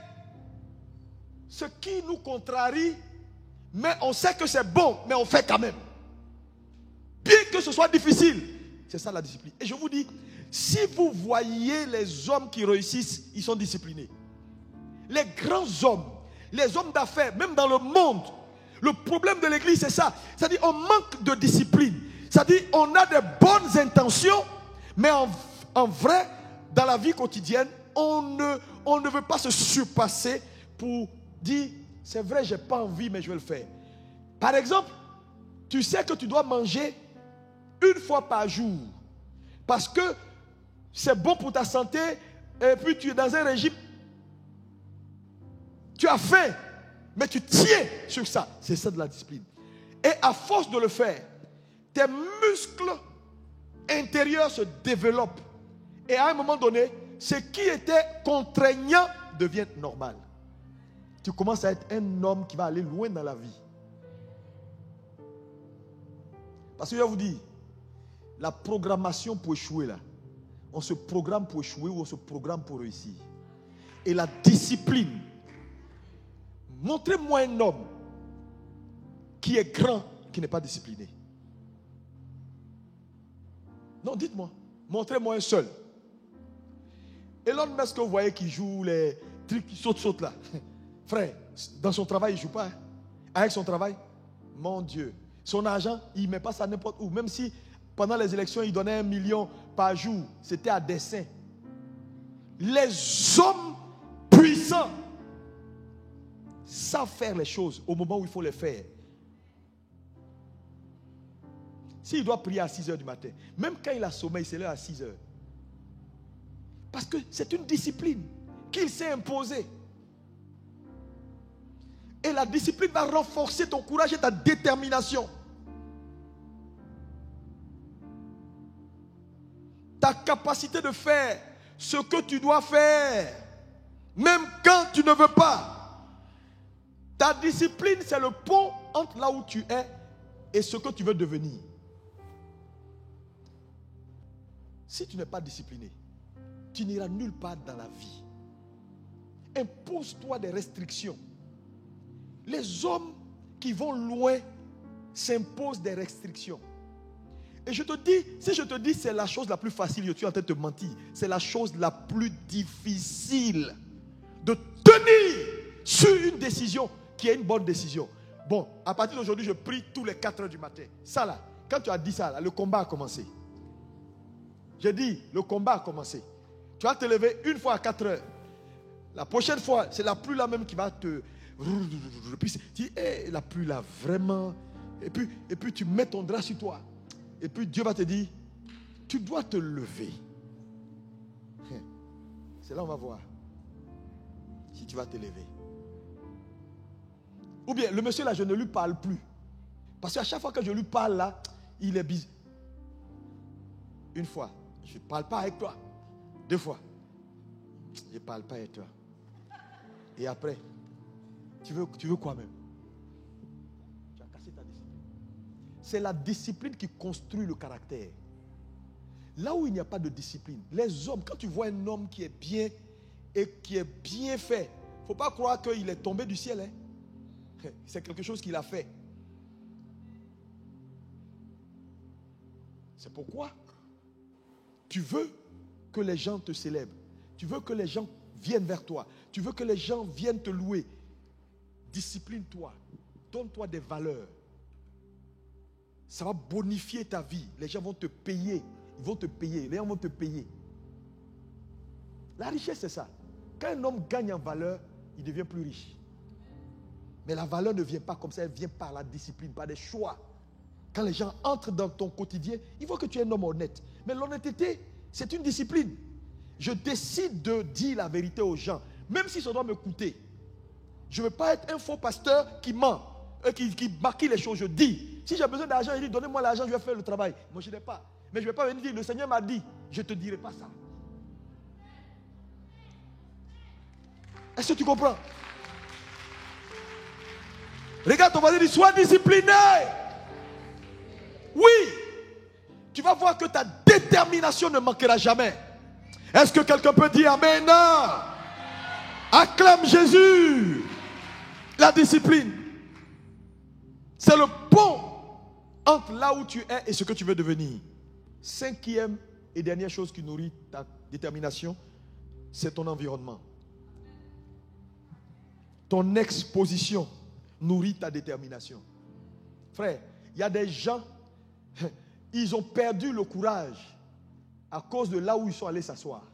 ce qui nous contrarie, mais on sait que c'est bon, mais on fait quand même. Bien que ce soit difficile. C'est ça la discipline. Et je vous dis, si vous voyez les hommes qui réussissent, ils sont disciplinés. Les grands hommes, les hommes d'affaires, même dans le monde, le problème de l'église, c'est ça. C'est-à-dire, on manque de discipline. C'est-à-dire, on a de bonnes intentions, mais en vrai, dans la vie quotidienne, on ne veut pas se surpasser pour dire, c'est vrai, je n'ai pas envie, mais je vais le faire. Par exemple, tu sais que tu dois manger 1 fois par jour, parce que c'est bon pour ta santé, et puis tu es dans un régime, tu as faim, mais tu tiens sur ça. C'est ça de la discipline. Et à force de le faire, tes muscles intérieurs se développent. Et à un moment donné, ce qui était contraignant devient normal. Tu commences à être un homme qui va aller loin dans la vie. Parce que je vais vous dire, la programmation pour échouer là, on se programme pour échouer ou on se programme pour réussir. Et la discipline, montrez-moi un homme qui est grand, qui n'est pas discipliné. Non, dites-moi, montrez-moi un seul. Elon Musk, que vous voyez qui joue les trucs qui sautent là. Frère, dans son travail, il ne joue pas. Hein? Avec son travail, mon Dieu. Son argent, il ne met pas ça n'importe où. Même si pendant les élections, il donnait 1 million par jour. C'était à dessein. Les hommes puissants savent faire les choses au moment où il faut les faire. S'il doit prier à 6 h du matin, même quand il a sommeil, il se lève à 6 h. Parce que c'est une discipline qu'il s'est imposée. Et la discipline va renforcer ton courage et ta détermination. Ta capacité de faire ce que tu dois faire, même quand tu ne veux pas. Ta discipline, c'est le pont entre là où tu es et ce que tu veux devenir. Si tu n'es pas discipliné, tu n'iras nulle part dans la vie. Impose-toi des restrictions. Les hommes qui vont loin s'imposent des restrictions. Et je te dis, si je te dis c'est la chose la plus facile, tu es en train de te mentir. C'est la chose la plus difficile de tenir sur une décision qui est une bonne décision. Bon, à partir d'aujourd'hui, je prie tous les 4 heures du matin. Ça là, quand tu as dit ça là, le combat a commencé. J'ai dit, le combat a commencé. Tu vas te lever une fois à 4 heures. La prochaine fois, c'est la pluie là même qui va te... Et puis tu dis, hey, la pluie là, vraiment... Et puis tu mets ton drap sur toi. Et puis Dieu va te dire, tu dois te lever. C'est là on va voir si tu vas te lever. Ou bien le monsieur là, je ne lui parle plus. Parce qu'à chaque fois que je lui parle là, il est busy. Une fois, je ne parle pas avec toi. 2 fois, je ne parle pas avec toi. Et après, tu veux quoi même? Tu as cassé ta discipline. C'est la discipline qui construit le caractère. Là où il n'y a pas de discipline, les hommes, quand tu vois un homme qui est bien et qui est bien fait, il ne faut pas croire qu'il est tombé du ciel. Hein. C'est quelque chose qu'il a fait. C'est pourquoi tu veux que les gens te célèbrent. Tu veux que les gens viennent vers toi. Tu veux que les gens viennent te louer. Discipline-toi. Donne-toi des valeurs. Ça va bonifier ta vie. Les gens vont te payer. Ils vont te payer. Les gens vont te payer. La richesse, c'est ça. Quand un homme gagne en valeur, il devient plus riche. Mais la valeur ne vient pas comme ça. Elle vient par la discipline, par des choix. Quand les gens entrent dans ton quotidien, ils voient que tu es un homme honnête. Mais l'honnêteté, c'est une discipline. Je décide de dire la vérité aux gens, même si ça doit me coûter. Je ne veux pas être un faux pasteur qui ment, qui maquille les choses. Je dis, si j'ai besoin d'argent, il dit, donnez-moi l'argent, je vais faire le travail. Moi, je n'ai pas. Mais je ne vais pas venir dire, le Seigneur m'a dit, je ne te dirai pas ça. Est-ce que tu comprends? Regarde ton voisin et dis, sois discipliné. Oui. Tu vas voir que ta détermination ne manquera jamais. Est-ce que quelqu'un peut dire Amen? Acclame Jésus. La discipline, c'est le pont entre là où tu es et ce que tu veux devenir. 5e et dernière chose qui nourrit ta détermination, c'est ton environnement. Ton exposition nourrit ta détermination. Frère, il y a des gens, ils ont perdu le courage à cause de là où ils sont allés s'asseoir.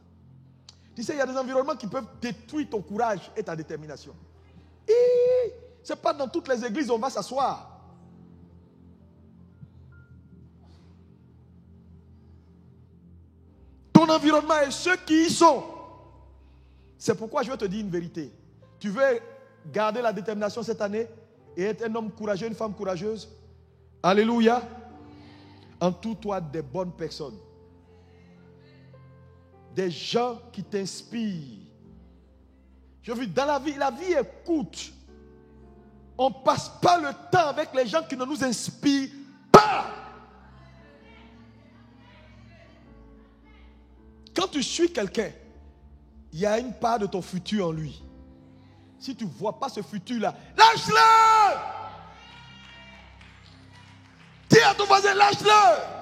Tu sais, il y a des environnements qui peuvent détruire ton courage et ta détermination. Et ce n'est pas dans toutes les églises où on va s'asseoir. Ton environnement et ceux qui y sont. C'est pourquoi je vais te dire une vérité. Tu veux garder la détermination cette année et être un homme courageux, une femme courageuse? Alléluia. Entoure-toi des bonnes personnes. Des gens qui t'inspirent. Je veux dire, dans la vie est courte. On ne passe pas le temps avec les gens qui ne nous inspirent pas. Quand tu suis quelqu'un, il y a une part de ton futur en lui. Si tu ne vois pas ce futur-là, lâche-le! Dis à ton voisin, lâche-le!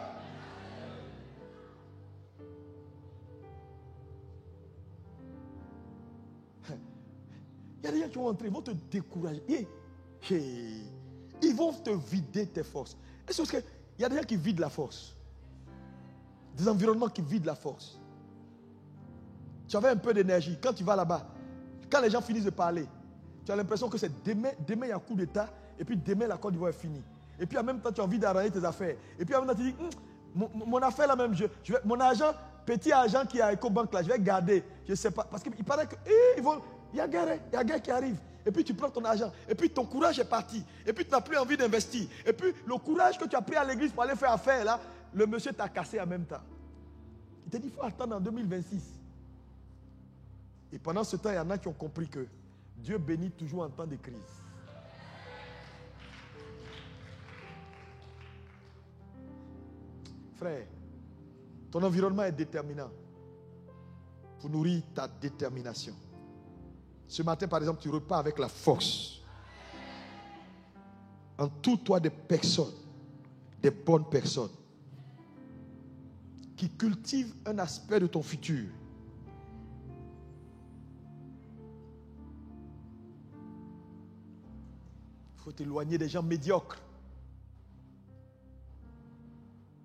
Il y a des gens qui vont entrer, ils vont te décourager. Ils vont te vider tes forces. Est-ce qu'il y a des gens qui vident la force? Des environnements qui vident la force. Tu avais un peu d'énergie. Quand tu vas là-bas, quand les gens finissent de parler, tu as l'impression que c'est demain il y a un coup d'État, et puis demain la Côte d'Ivoire est finie. Et puis en même temps, tu as envie d'arranger tes affaires. Et puis en même temps, tu dis, mon affaire là même, mon argent, petit argent qui est à EcoBank là, je vais garder. Je ne sais pas. Parce qu'il paraît que il y a guerre qui arrive. Et puis tu prends ton argent. Et puis ton courage est parti. Et puis tu n'as plus envie d'investir. Et puis le courage que tu as pris à l'église pour aller faire affaire là, le monsieur t'a cassé en même temps. Il t'a dit, il faut attendre en 2026. Et pendant ce temps, il y en a qui ont compris que Dieu bénit toujours en temps de crise. Frère, Ton environnement est déterminant pour nourrir ta détermination. Ce matin, par exemple, tu repars avec la force. Entoure-toi des personnes, des bonnes personnes, qui cultivent un aspect de ton futur. Il faut t'éloigner des gens médiocres.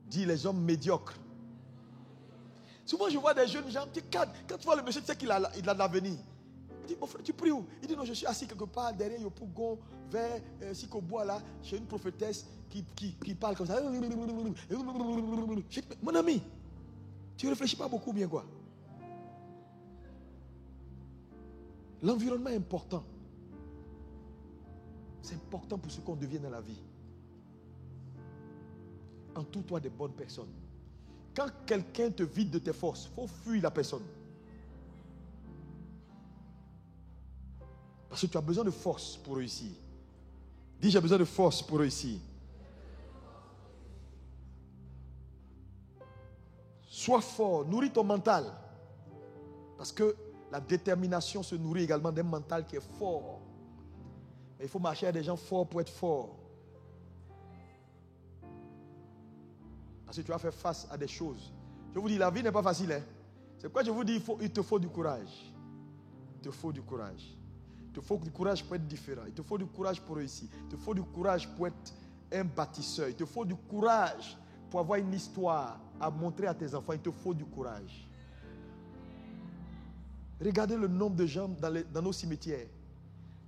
Dis les hommes médiocres. Souvent, je vois des jeunes gens qui, quand tu vois le monsieur, tu sais qu'il a de l'avenir. Il dit, mon frère, tu pries où? Il dit, non, je suis assis quelque part derrière Yopougon, vers Sikobois là, chez une prophétesse qui parle comme ça. Mon ami, tu ne réfléchis pas beaucoup bien, quoi. L'environnement est important. C'est important pour ce qu'on devient dans la vie. Entoure-toi des bonnes personnes. Quand quelqu'un te vide de tes forces, il faut fuir la personne. Parce que tu as besoin de force pour réussir. Dis, j'ai besoin de force pour réussir. Sois fort, nourris ton mental. Parce que la détermination se nourrit également d'un mental qui est fort. Mais il faut marcher avec des gens forts pour être fort. Parce que tu vas faire face à des choses. Je vous dis, la vie n'est pas facile. Hein? C'est pourquoi je vous dis, il te faut du courage. Il te faut du courage. Il te faut du courage pour être différent. Il te faut du courage pour réussir. Il te faut du courage pour être un bâtisseur. Il te faut du courage pour avoir une histoire à montrer à tes enfants. Il te faut du courage. Regardez le nombre de gens dans nos cimetières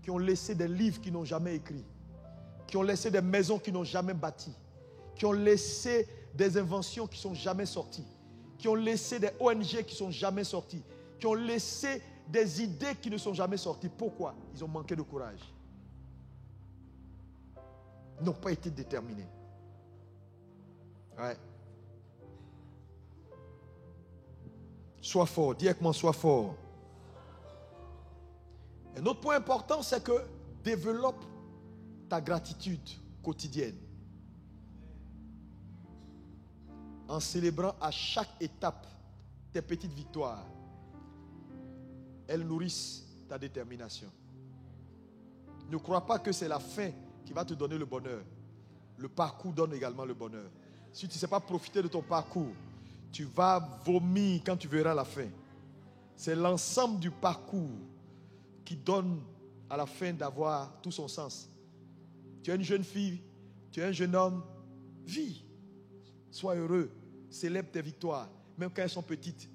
qui ont laissé des livres qu'ils n'ont jamais écrits, qui ont laissé des maisons qu'ils n'ont jamais bâties, qui ont laissé des inventions qui ne sont jamais sorties, qui ont laissé des ONG qui ne sont jamais sorties, qui ont laissé des idées qui ne sont jamais sorties. Pourquoi? Ils ont manqué de courage. Ils n'ont pas été déterminés. Ouais. Sois fort. Dis avec moi, sois fort. Un autre point important, c'est que développe ta gratitude quotidienne. En célébrant à chaque étape tes petites victoires. Elles nourrissent ta détermination. Ne crois pas que c'est la fin qui va te donner le bonheur. Le parcours donne également le bonheur. Si tu ne sais pas profiter de ton parcours, tu vas vomir quand tu verras la fin. C'est l'ensemble du parcours qui donne à la fin d'avoir tout son sens. Tu es une jeune fille, tu es un jeune homme, vis. Sois heureux, célèbre tes victoires, même quand elles sont petites.